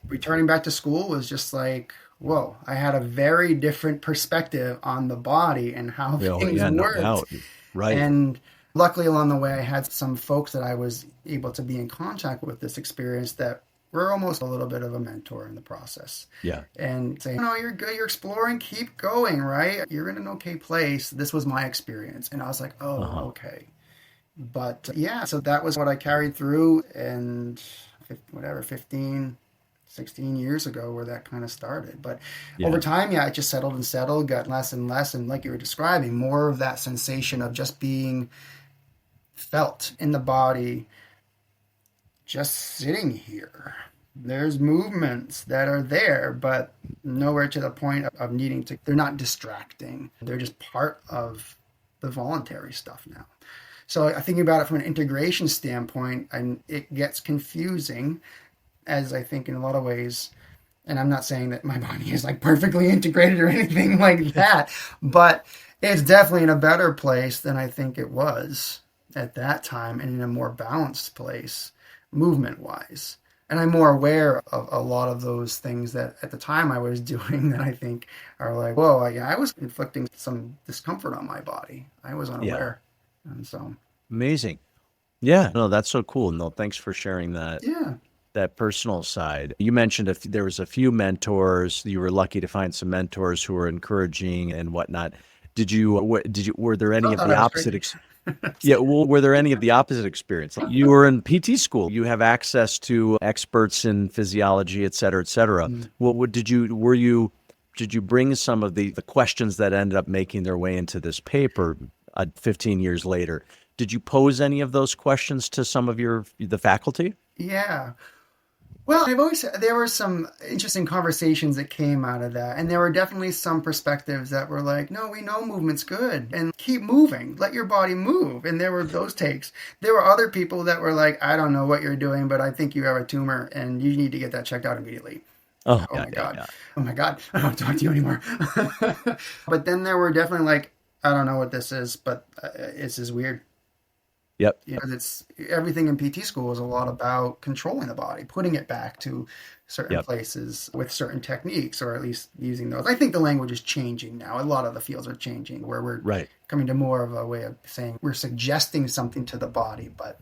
returning back to school was just like, whoa, I had a very different perspective on the body and how things worked. No doubt. Right. And luckily along the way, I had some folks that I was able to be in contact with this experience that were almost a little bit of a mentor in the process. Yeah. And saying, no, you're good. You're exploring. Keep going, right? You're in an okay place. This was my experience. And I was like, oh, okay. But so that was what I carried through, and 15, 16 years ago where that kind of started. But over time, it just settled, got less and less. And like you were describing, more of that sensation of just being felt in the body, just sitting here. There's movements that are there, but nowhere to the point of needing to, they're not distracting. They're just part of the voluntary stuff now. So thinking about it from an integration standpoint, and it gets confusing, as I think in a lot of ways, and I'm not saying that my body is like perfectly integrated or anything like that, but it's definitely in a better place than I think it was at that time, and in a more balanced place, movement-wise. And I'm more aware of a lot of those things that at the time I was doing that I think are like, whoa, I was inflicting some discomfort on my body. I was unaware. And so amazing. Yeah, no, that's so cool. No, thanks for sharing that. Yeah. That personal side. You mentioned there was a few mentors. You were lucky to find some mentors who were encouraging and whatnot. Were there any of the opposite? Were there any of the opposite experience? Like you were in PT school. You have access to experts in physiology, et cetera, et cetera. Did you bring some of the questions that ended up making their way into this paper 15 years later? Did you pose any of those questions to some of the faculty? Yeah. Well, there were some interesting conversations that came out of that. And there were definitely some perspectives that were like, no, we know movement's good and keep moving. Let your body move. And there were those takes. There were other people that were like, I don't know what you're doing, but I think you have a tumor and you need to get that checked out immediately. Oh, Oh yeah, my yeah, God. yeah. Oh my God. I don't want to talk to you anymore. But then there were definitely like, I don't know what this is, but this is weird. Yep, You know, it's everything in PT school is a lot about controlling the body, putting it back to certain yep, places with certain techniques, or at least using those. I think the language is changing now. A lot of the fields are changing where we're right. coming to more of a way of saying we're suggesting something to the body, but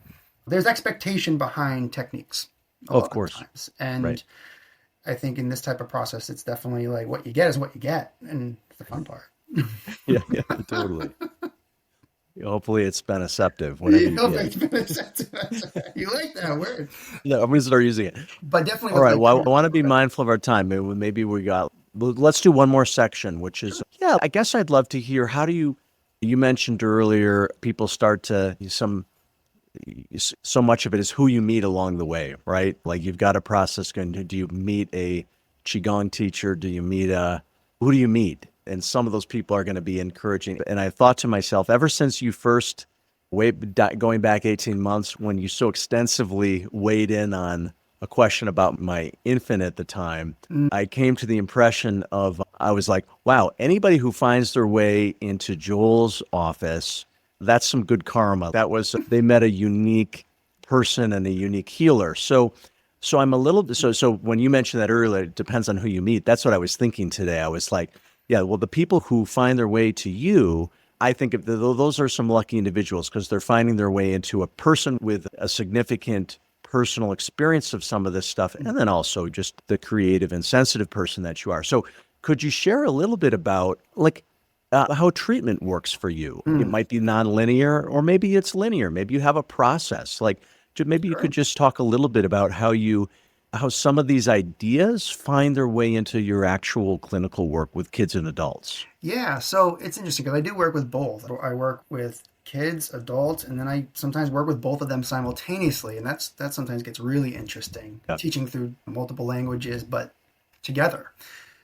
there's expectation behind techniques a Of lot of course. times. Right. And I think in this type of process, it's definitely like what you get is what you get. And it's the fun part. Yeah, yeah, totally. Hopefully it's beneceptive, whatever You you know, get. it's been a sense of that. You like that word. Yeah, I'm going to start using it. But definitely All with right. like Well, I primitive. want to be mindful of our time. Maybe we got, let's do one more section, which is, yeah, I guess I'd love to hear how do you mentioned earlier, people start to, so much of it is who you meet along the way, right? Like you've got a process going, do you meet a Qigong teacher? Who do you meet? And some of those people are going to be encouraging. And I thought to myself, ever since you first, going back 18 months, when you so extensively weighed in on a question about my infant at the time, I came to the impression of, I was like, wow, anybody who finds their way into Joel's office, that's some good karma. They met a unique person and a unique healer. So I'm a little, so when you mentioned that earlier, it depends on who you meet. That's what I was thinking today. I was like, yeah, well, the people who find their way to you, I think those are some lucky individuals because they're finding their way into a person with a significant personal experience of some of this stuff, and then also just the creative and sensitive person that you are. So could you share a little bit about like how treatment works for you? It Mm, might be nonlinear, or maybe it's linear. Maybe you have a process. Like maybe you could sure. just talk a little bit about how some of these ideas find their way into your actual clinical work with kids and adults. Yeah, so it's interesting because I do work with both. I work with kids, adults, and then I sometimes work with both of them simultaneously, and that sometimes gets really interesting. Yeah. Teaching through multiple languages, but together.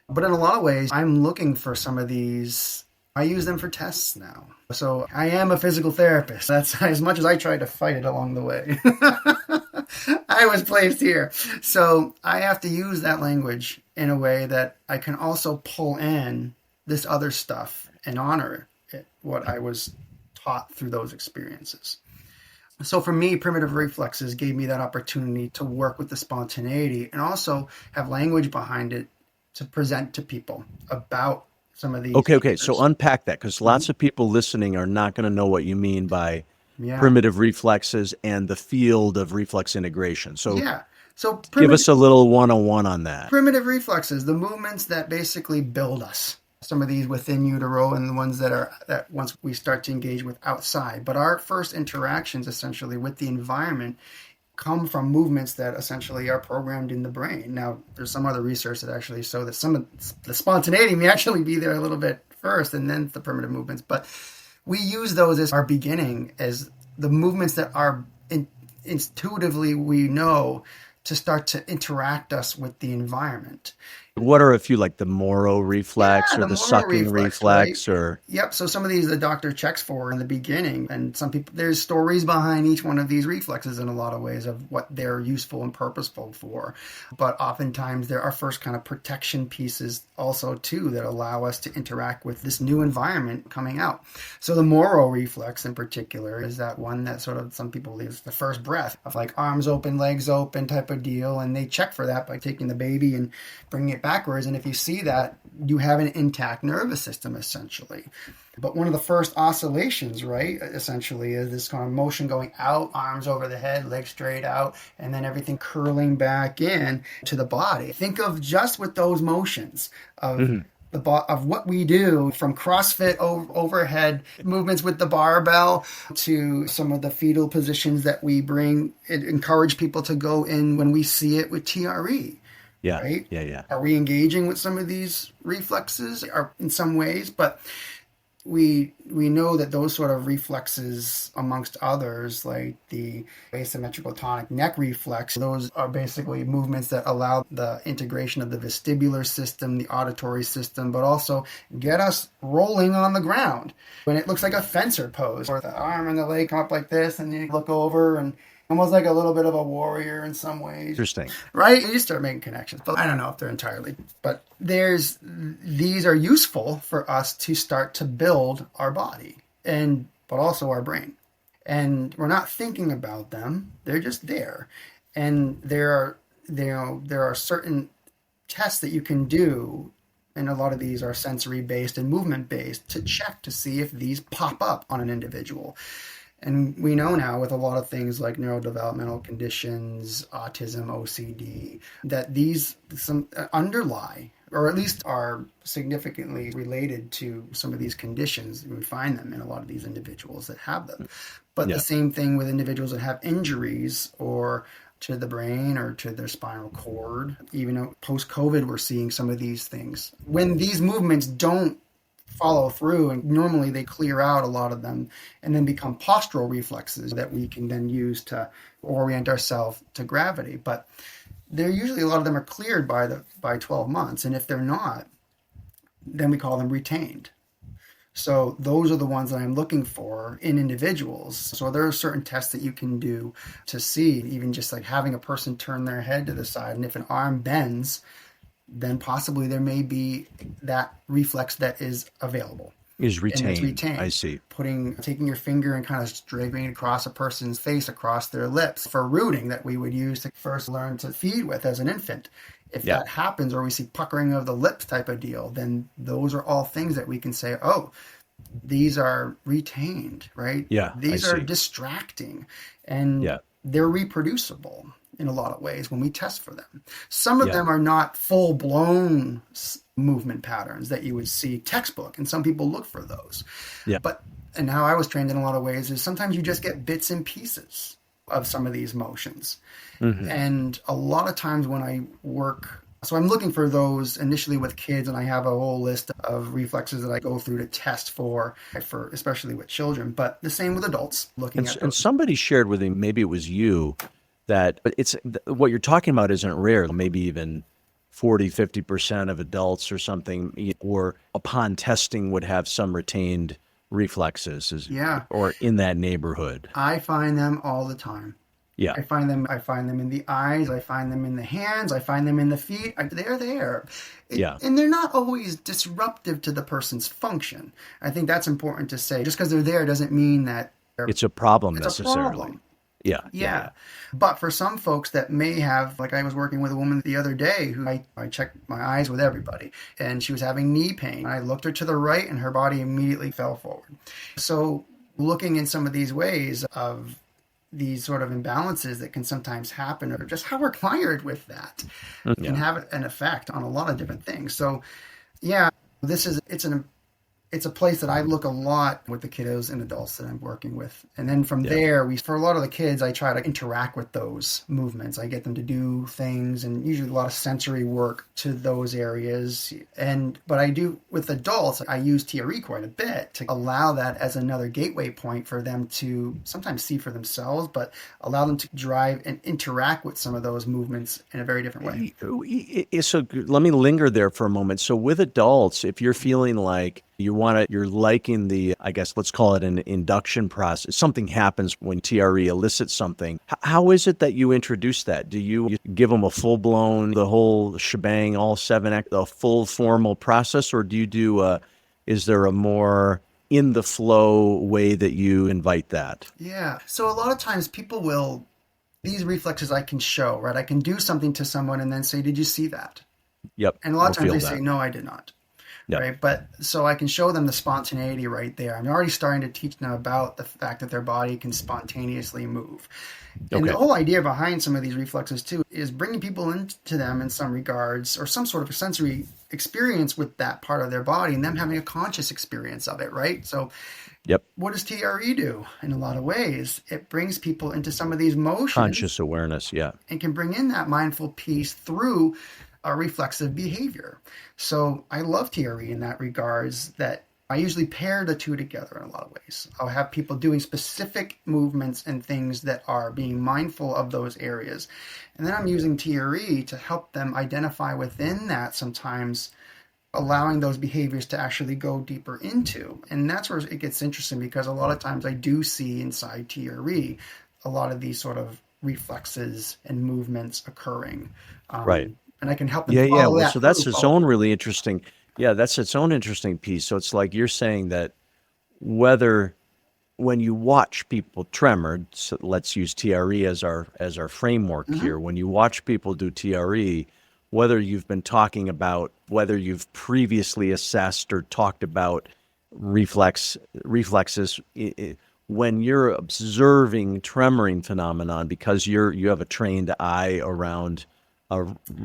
But in a lot of ways, I'm looking for some of these. I use them for tests now. So I am a physical therapist. That's as much as I tried to fight it along the way. I was placed here. So I have to use that language in a way that I can also pull in this other stuff and honor it, what I was taught through those experiences. So for me, primitive reflexes gave me that opportunity to work with the spontaneity and also have language behind it to present to people about some of these Okay. So answers. unpack that because lots of people listening are not going to know what you mean by Yeah. primitive reflexes and the field of reflex integration. So Yeah. So give us a little 101 on that. primitive reflexes, the movements that basically build us. Some of these within utero and the ones that once we start to engage with outside. But our first interactions essentially with the environment come from movements that essentially are programmed in the brain. Now, there's some other research that actually show that some of the spontaneity may actually be there a little bit first and then the primitive movements. But we use those as our beginning, as the movements that are intuitively we know to start to interact us with the environment. What are a few like the Moro reflex Yeah, or the the motor sucking reflex, right? reflex or Yep. So some of these the doctor checks for in the beginning, and some people there's stories behind each one of these reflexes in a lot of ways of what they're useful and purposeful for. But oftentimes there are first kind of protection pieces also too that allow us to interact with this new environment coming out. So the Moro reflex in particular is that one that sort of some people believe is the first breath of like arms open, legs open type of deal, and they check for that by taking the baby and bringing it backwards. And if you see that, you have an intact nervous system essentially. But one of the first oscillations, right, essentially is this kind of motion going out, arms over the head, legs straight out, and then everything curling back in to the body. Think of just with those motions of of what we do, from CrossFit overhead movements with the barbell to some of the fetal positions that we encourage people to go in when we see it with TRE. yeah, Right? yeah. Are we engaging with some of these reflexes? Are in some ways, but we know that those sort of reflexes, amongst others, like the asymmetrical tonic neck reflex, those are basically movements that allow the integration of the vestibular system, the auditory system, but also get us rolling on the ground. When it looks like a fencer pose, or the arm and the leg come up like this, and you look over and almost like a little bit of a warrior in some ways. Interesting. Right? You start making connections. But I don't know if they're entirely. But these are useful for us to start to build our body but also our brain. And we're not thinking about them. They're just there. And there are certain tests that you can do, and a lot of these are sensory based and movement based, to check to see if these pop up on an individual. And we know now with a lot of things like neurodevelopmental conditions, autism, OCD, that these some underlie, or at least are significantly related to some of these conditions. We find them in a lot of these individuals that have them. But the same thing with individuals that have injuries or to the brain or to their spinal cord. Even post-COVID, we're seeing some of these things. When these movements don't follow through, and normally they clear out a lot of them and then become postural reflexes that we can then use to orient ourselves to gravity. But they're usually, a lot of them are cleared by 12 months. And if they're not, then we call them retained. So those are the ones that I'm looking for in individuals. So there are certain tests that you can do to see, even just like having a person turn their head to the side. And if an arm bends, then possibly there may be that reflex that is available. Is retained. And it's retained. I see. Taking your finger and kind of draping it across a person's face, across their lips for rooting that we would use to first learn to feed with as an infant. If that happens, or we see puckering of the lips type of deal, then those are all things that we can say, oh, these are retained, right? Yeah, these are distracting, and they're reproducible in a lot of ways when we test for them. Some of them are not full-blown movement patterns that you would see textbook, and some people look for those. Yeah. And how I was trained in a lot of ways is sometimes you just get bits and pieces of some of these motions. Mm-hmm. And a lot of times when I work, so I'm looking for those initially with kids, and I have a whole list of reflexes that I go through to test for especially with children, but the same with adults looking at those. And somebody shared with me, maybe it was you, that it's what you're talking about isn't rare. Maybe even 40-50% of adults or something, or upon testing would have some retained reflexes, or in that neighborhood. I find them all the time. Yeah. I find them in the eyes. I find them in the hands. I find them in the feet. They're there. And they're not always disruptive to the person's function. I think that's important to say. Just because they're there doesn't mean that it's a problem necessarily. A problem. Yeah. But for some folks that may have, like I was working with a woman the other day who I checked my eyes with everybody, and she was having knee pain. I looked her to the right and her body immediately fell forward. So looking in some of these ways of these sort of imbalances that can sometimes happen, or just how we're wired with that, can have an effect on a lot of different things. So it's a place that I look a lot with the kiddos and adults that I'm working with. And then from there, for a lot of the kids, I try to interact with those movements. I get them to do things, and usually a lot of sensory work to those areas. But I do with adults, I use TRE quite a bit to allow that as another gateway point for them to sometimes see for themselves, but allow them to drive and interact with some of those movements in a very different way. So let me linger there for a moment. So with adults, if you're feeling like you're liking the, I guess, let's call it an induction process. Something happens when TRE elicits something. How is it that you introduce that? Do you give them a full-blown, the whole shebang, all 7 the full formal process, or do you do is there a more in the flow way that you invite that? Yeah. So a lot of times these reflexes I can show, right? I can do something to someone and then say, did you see that? Yep. And a lot of times they say, no, I did not. Yep. Right. But so I can show them the spontaneity right there. I'm already starting to teach them about the fact that their body can spontaneously move. And the whole idea behind some of these reflexes too is bringing people into them in some regards, or some sort of sensory experience with that part of their body, and them having a conscious experience of it. Right. So what does TRE do? In a lot of ways, it brings people into some of these motions. Conscious awareness. Yeah. And can bring in that mindful piece through a reflexive behavior. So I love TRE in that regards, that I usually pair the two together in a lot of ways. I'll have people doing specific movements and things that are being mindful of those areas. And then I'm using TRE to help them identify within that, sometimes allowing those behaviors to actually go deeper into. And that's where it gets interesting, because a lot of times I do see inside TRE a lot of these sort of reflexes and movements occurring. Right. And I can help them Yeah, yeah. follow Well, that so that's through. its own really interesting. Yeah, that's its own interesting piece. So it's like you're saying that whether when you watch people tremor, so let's use TRE as our framework here. When you watch people do TRE, whether you've been talking about whether you've previously assessed or talked about reflexes, when you're observing tremoring phenomenon because you have a trained eye around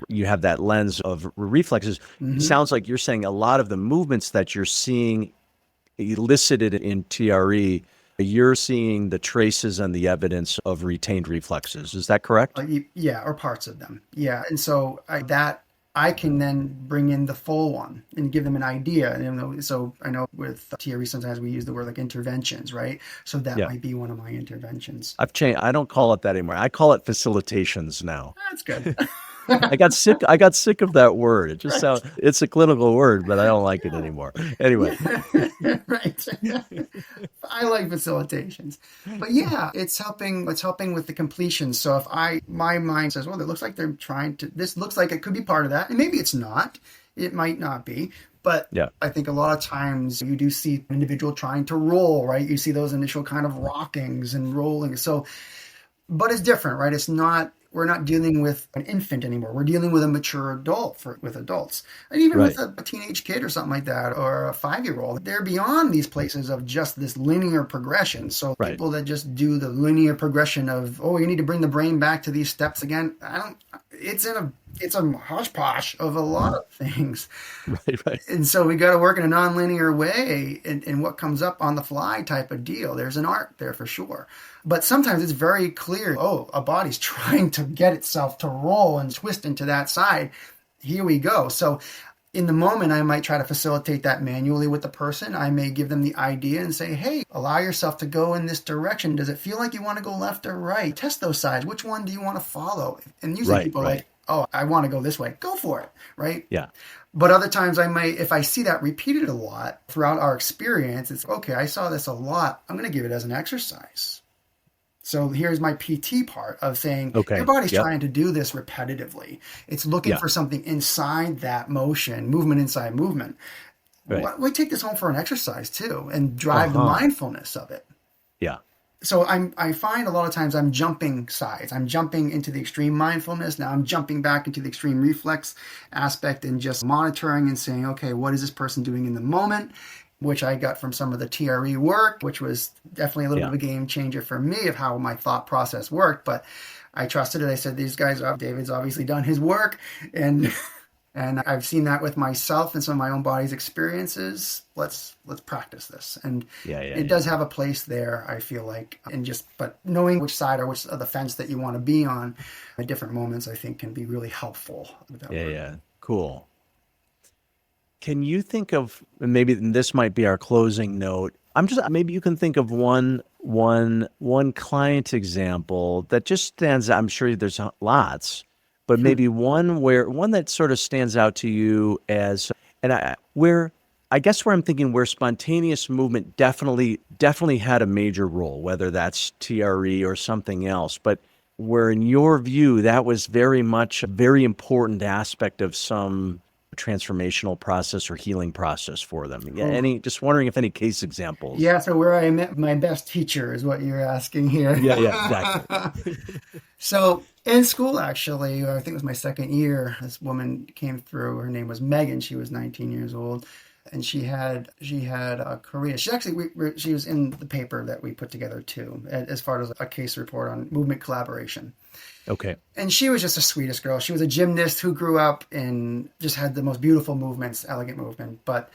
you have that lens of reflexes. It sounds like you're saying a lot of the movements that you're seeing elicited in TRE, you're seeing the traces and the evidence of retained reflexes. Is that correct? Yeah, or parts of them. Yeah, and so I can then bring in the full one and give them an idea. And so I know with TRE sometimes we use the word like interventions, right? So that Yeah. might be one of my interventions. I've changed. I don't call it that anymore. I call it facilitations now. That's good. I got sick of that word. It just Right. it's a clinical word, but I don't like it anymore. Anyway. Right. I like facilitations. But yeah, it's helping with the completion. So if my mind says, well, it looks like they're trying to, this looks like it could be part of that. And maybe it's not. It might not be. But Yeah. I think a lot of times you do see an individual trying to roll, right? You see those initial kind of rockings and rolling. So, but it's different, right? We're not dealing with an infant anymore. We're dealing with a mature adult with adults. And even Right. with a teenage kid or something like that, or a 5-year-old, they're beyond these places of just this linear progression. So Right. people that just do the linear progression of, oh, you need to bring the brain back to these steps again. It's a hodgepodge of a lot of things. Right. And so we got to work in a nonlinear way in what comes up on the fly type of deal. There's an art there for sure. But sometimes it's very clear, oh, a body's trying to get itself to roll and twist into that side. Here we go. So in the moment, I might try to facilitate that manually with the person. I may give them the idea and say, hey, allow yourself to go in this direction. Does it feel like you want to go left or right? Test those sides. Which one do you want to follow? And usually people are like, oh, I want to go this way. Go for it, right? Yeah. But other times I might, if I see that repeated a lot throughout our experience, it's okay, I saw this a lot. I'm going to give it as an exercise. So here's my PT part of saying, Okay. your body's Yep. trying to do this repetitively. It's looking Yeah. for something inside that motion, movement inside movement. Right. Why don't we take this home for an exercise too and drive the mindfulness of it? Yeah. So I find a lot of times I'm jumping sides. I'm jumping into the extreme mindfulness. Now I'm jumping back into the extreme reflex aspect and just monitoring and saying, okay, what is this person doing in the moment? Which I got from some of the TRE work, which was definitely a little bit of a game changer for me of how my thought process worked. But I trusted it. I said, these guys, David's obviously done his work. And I've seen that with myself and some of my own body's experiences. Let's practice this. And it does have a place there, I feel like. But knowing which side or which of the fence that you want to be on at different moments, I think can be really helpful with that work. Yeah. Cool. Can you think of, maybe this might be our closing note. Maybe you can think of one client example that just stands out. I'm sure there's lots, but maybe one that sort of stands out to you as, where I'm thinking where spontaneous movement definitely had a major role, whether that's TRE or something else, but where in your view, that was very much a very important aspect of some transformational process or healing process for them. Just wondering if any case examples. Yeah, so where I met my best teacher is what you're asking here. Yeah, exactly. So in school, actually, I think it was my second year, this woman came through. Her name was Megan. She was 19 years old, and she had a Korea. She actually she was in the paper that we put together too, as far as a case report on movement collaboration. Okay. And she was just the sweetest girl. She was a gymnast who grew up and just had the most beautiful movements, elegant movement, but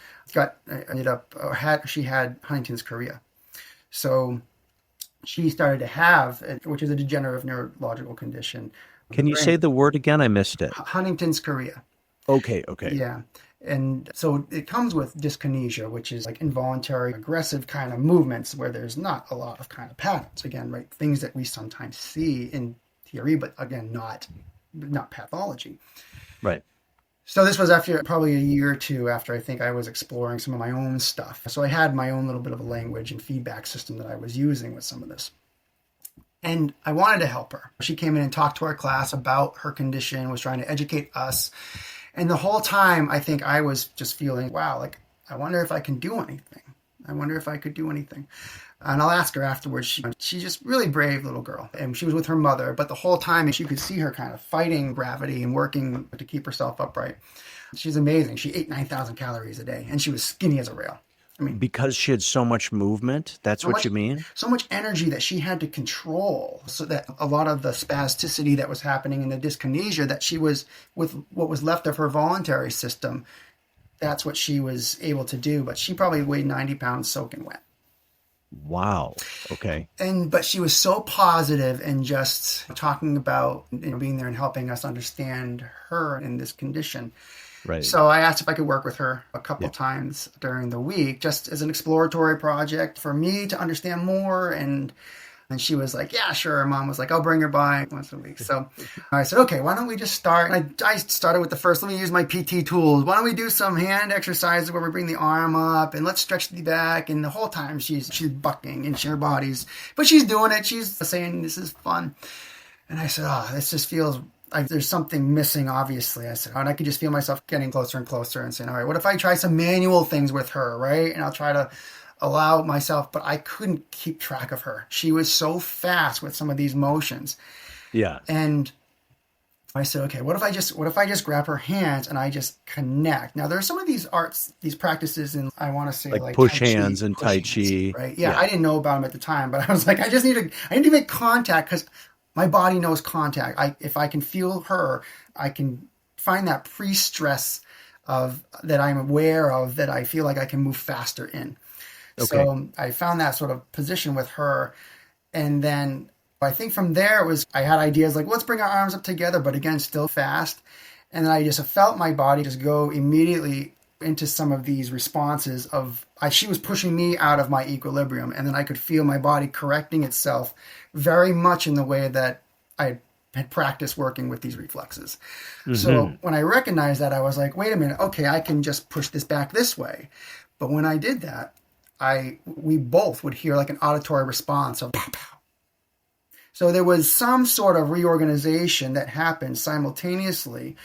she had Huntington's chorea. So she started to have, which is a degenerative neurological condition. Can you say the word again? I missed it. Huntington's chorea. Okay. Yeah. And so it comes with dyskinesia, which is like involuntary, aggressive kind of movements where there's not a lot of kind of patterns. Again, right? Things that we sometimes see in theory, but again, not pathology. Right. So this was after probably a year or two after I think I was exploring some of my own stuff. So I had my own little bit of a language and feedback system that I was using with some of this. And I wanted to help her. She came in and talked to our class about her condition, was trying to educate us. And the whole time, I think I was just feeling, wow, like, I wonder if I can do anything. I wonder if I could do anything. And I'll ask her afterwards. She's just really brave little girl. And she was with her mother, but the whole time you could see her kind of fighting gravity and working to keep herself upright. She's amazing. She ate 9,000 calories a day, and she was skinny as a rail. I mean, because she had so much movement, that's what you mean? So much energy that she had to control, so that a lot of the spasticity that was happening in the dyskinesia, that she was, with what was left of her voluntary system, that's what she was able to do. But she probably weighed 90 pounds soaking wet. Wow. Okay. But she was so positive and just talking about, being there and helping us understand her in this condition. Right. So I asked if I could work with her a couple times during the week, just as an exploratory project for me to understand more. And she was like, yeah, sure. Her mom was like, I'll bring her by once a week. So I said, okay, why don't we just start? And I started with the first, let me use my PT tools. Why don't we do some hand exercises where we bring the arm up and let's stretch the back. And the whole time she's bucking and her body's, but she's doing it. She's saying, this is fun. And I said, this just feels like there's something missing, obviously. I said, and I could just feel myself getting closer and closer and saying, all right, what if I try some manual things with her, right? And I'll try to allow myself, but I couldn't keep track of her. She was so fast with some of these motions. Yeah. And I said, okay, what if I just grab her hands and I just connect? Now there's some of these these practices, and I want to say like push hands and Tai Chi. Right? Yeah, I didn't know about them at the time, but I was like, I need to make contact, because my body knows contact. If I can feel her, I can find that pre-stress that I'm aware of, that I feel like I can move faster in. Okay. So I found that sort of position with her. And then I think from there I had ideas like, let's bring our arms up together, but again, still fast. And then I just felt my body just go immediately into some of these responses she was pushing me out of my equilibrium. And then I could feel my body correcting itself very much in the way that I had practiced working with these reflexes. Mm-hmm. So when I recognized that, I was like, wait a minute, okay, I can just push this back this way. But when I did that, we both would hear like an auditory response of pow, pow. So there was some sort of reorganization that happened simultaneously,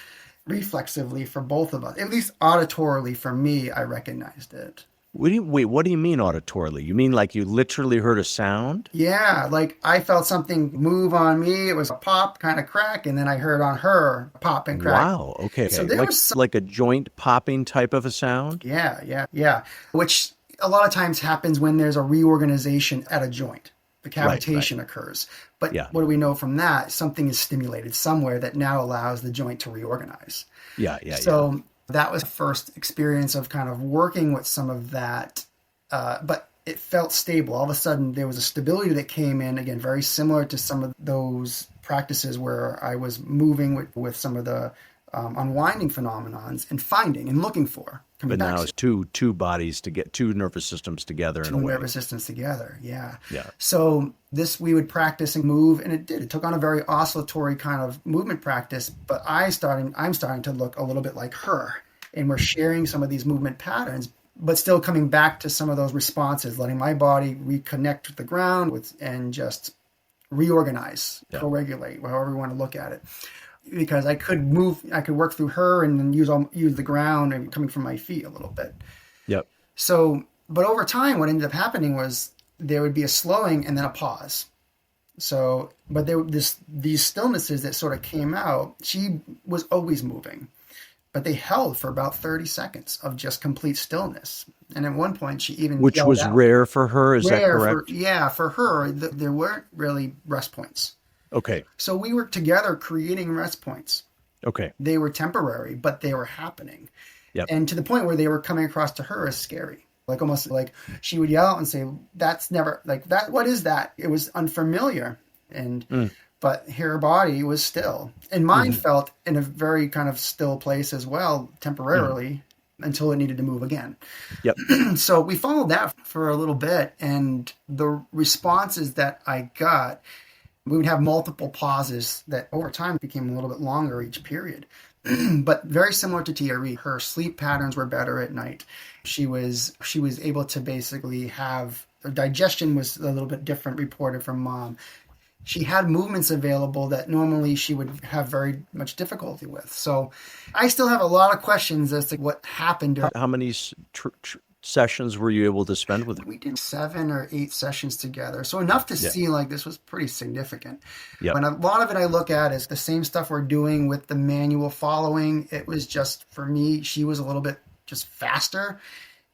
reflexively for both of us. At least auditorily for me, I recognized it. What do you mean auditorily? You mean like you literally heard a sound? Yeah, like I felt something move on me. It was a pop, kind of crack, and then I heard on her pop and crack. Wow, okay. So there was like a joint popping type of a sound? Yeah. Which a lot of times happens when there's a reorganization at a joint. The cavitation occurs. But what do we know from that? Something is stimulated somewhere that now allows the joint to reorganize. So that was the first experience of kind of working with some of that. But it felt stable. All of a sudden, there was a stability that came in, again, very similar to some of those practices where I was moving with some of the unwinding phenomenons and finding and looking for. But now it's two bodies to get two nervous systems together in a way. Two nervous systems together, yeah. So this we would practice and move, and it did. It took on a very oscillatory kind of movement practice, but I'm starting to look a little bit like her, and we're sharing some of these movement patterns, but still coming back to some of those responses, letting my body reconnect with the ground and just reorganize, co-regulate, however you want to look at it. Because I could work through her and then use the ground and coming from my feet a little bit. Yep. So, but over time, what ended up happening was there would be a slowing and then a pause. So, but there were these stillnesses that sort of came out. She was always moving, but they held for about 30 seconds of just complete stillness. And at one point, she even which was out. Rare for her. Is that correct? For her, there weren't really rest points. Okay. So we were together creating rest points. Okay. They were temporary, but they were happening. Yep. And to the point where they were coming across to her as scary. Like almost like she would yell out and say, that's never like that. What is that? It was unfamiliar. But her body was still. And mine felt in a very kind of still place as well, temporarily, until it needed to move again. Yep. So we followed that for a little bit. And the responses that I got, we would have multiple pauses that over time became a little bit longer each period, but very similar to TRE. Her sleep patterns were better at night. She was able to basically have her digestion was a little bit different reported from mom. she had movements available that normally she would have very much difficulty with. So I still have a lot of questions as to what happened. How many sessions were you able to spend with her? We did 7 or 8 sessions together. So enough to see like this was pretty significant. Yep. But a lot of it I look at is the same stuff we're doing with the manual following. It was just, for me, she was a little bit just faster,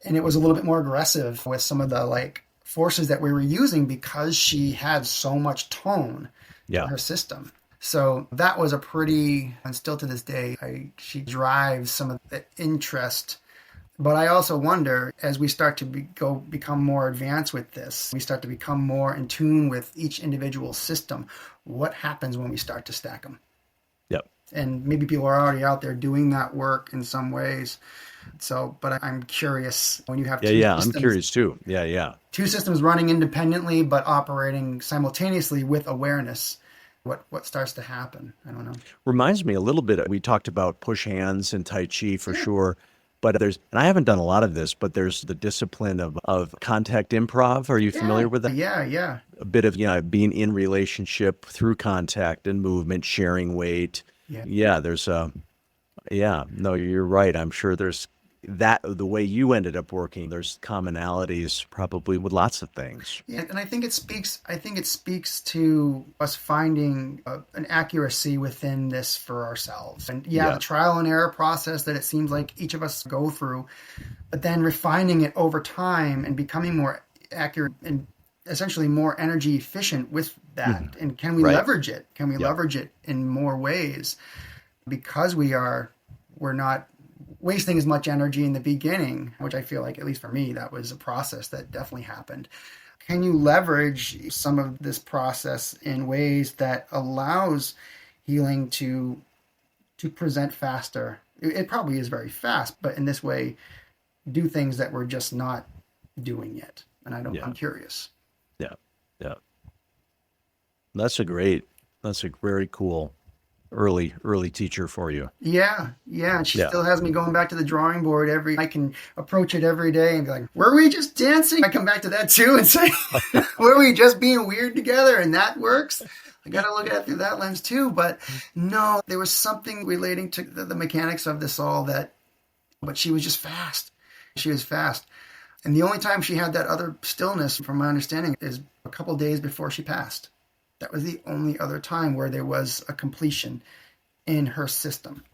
and it was a little bit more aggressive with some of the like forces that we were using because she had so much tone in her system. So that was a pretty, and still to this day, she drives some of the interest. But I also wonder, as we start to become more advanced with this, we start to become more in tune with each individual system, what happens when we start to stack them? Yep. And maybe people are already out there doing that work in some ways. So, but I'm curious when you have two systems. I'm curious too. Two systems running independently but operating simultaneously with awareness. What starts to happen? I don't know. Reminds me a little bit. We talked about push hands and Tai Chi for sure. But and I haven't done a lot of this, but there's the discipline of contact improv. Are you familiar with that? Yeah. A bit of, being in relationship through contact and movement, sharing weight. Yeah, there's no, you're right. I'm sure there's that, the way you ended up working, there's commonalities probably with lots of things. Yeah, and I think it speaks to us finding an accuracy within this for ourselves. And the trial and error process that it seems like each of us go through, but then refining it over time and becoming more accurate and essentially more energy efficient with that. Mm-hmm. And can we leverage it? Can we leverage it in more ways? Because we're not wasting as much energy in the beginning, which I feel like, at least for me, that was a process that definitely happened. Can you leverage some of this process in ways that allows healing to present faster? It probably is very fast, but in this way, do things that we're just not doing yet. And I'm curious. Yeah. That's a very cool early teacher for you. Yeah. And she still has me going back to the drawing board I can approach it every day and be like, were we just dancing? I come back to that too and say, were we just being weird together? And that works. I got to look at it through that lens too. But no, there was something relating to the mechanics of this all but she was just fast. She was fast. And the only time she had that other stillness, from my understanding, is a couple days before she passed. That was the only other time where there was a completion in her system.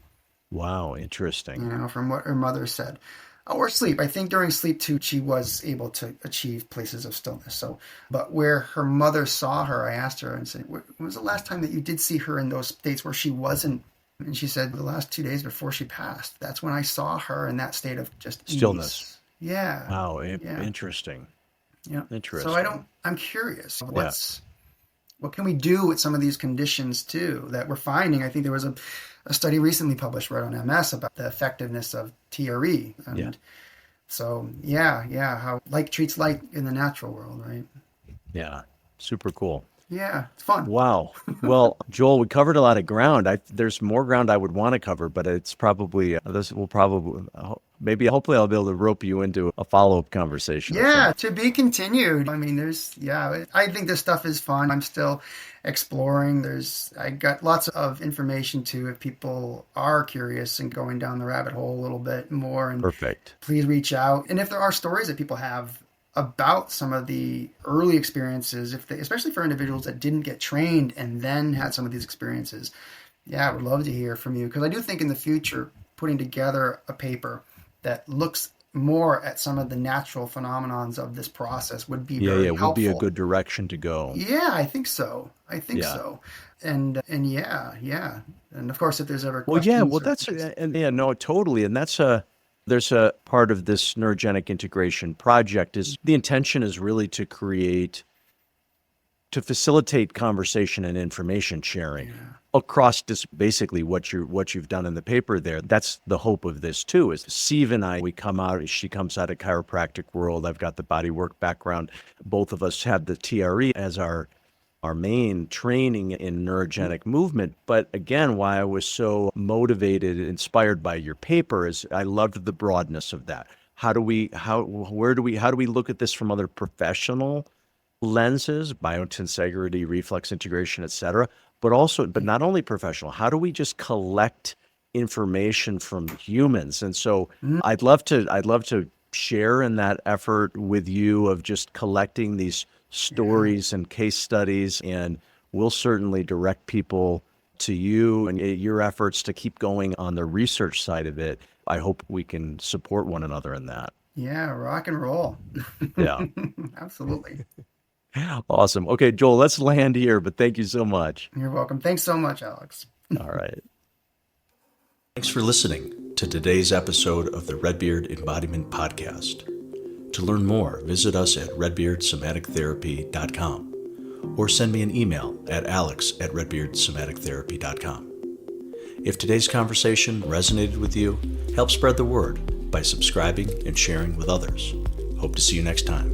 Wow, interesting. From what her mother said. Or sleep. I think during sleep too, she was able to achieve places of stillness. So, but where her mother saw her, I asked her and said, when was the last time that you did see her in those states where she wasn't? And she said, the last 2 days before she passed. That's when I saw her in that state of just stillness. Ease. Yeah. Wow, interesting. Yeah. Interesting. So I'm curious. What can we do with some of these conditions too that we're finding? I think there was a study recently published right on MS about the effectiveness of TRE. And so, how like treats like in the natural world, right? Yeah, super cool. Yeah, it's fun. Wow. Well, Joel, we covered a lot of ground. There's more ground I would want to cover, but it's probably, hopefully I'll be able to rope you into a follow-up conversation. Yeah, to be continued. I mean, I think this stuff is fun. I'm still exploring. I got lots of information too, if people are curious and going down the rabbit hole a little bit more. And perfect. Please reach out. And if there are stories that people have about some of the early experiences, especially for individuals that didn't get trained and then had some of these experiences, I would love to hear from you, because I do think in the future, putting together a paper that looks more at some of the natural phenomenons of this process would be very helpful. Would be a good direction to go. Yeah, I think so. So. And and of course, if there's ever questions. Totally. And there's a part of this neurogenic integration project is the intention is really to facilitate conversation and information sharing across basically what you've done in the paper there. That's the hope of this too, is Steve and I, she comes out of chiropractic world. I've got the bodywork background. Both of us have the TRE as our main training in neurogenic movement. But again, why I was so motivated, inspired by your paper, is I loved the broadness of that. How do we look at this from other professional lenses, biotensegrity, reflex integration, etc., but not only professional. How do we just collect information from humans? And so I'd love to share in that effort with you of just collecting these stories and case studies, and we'll certainly direct people to you and your efforts to keep going on the research side of it. I hope we can support one another in that. Yeah, rock and roll. Yeah. Absolutely. Awesome. Okay, Joel, let's land here, but thank you so much. You're welcome. Thanks so much, Alex. All right. Thanks for listening to today's episode of the Redbeard Embodiment Podcast. To learn more, visit us at redbeardsomatictherapy.com or send me an email at alex@redbeardsomatictherapy.com. If today's conversation resonated with you, help spread the word by subscribing and sharing with others. Hope to see you next time.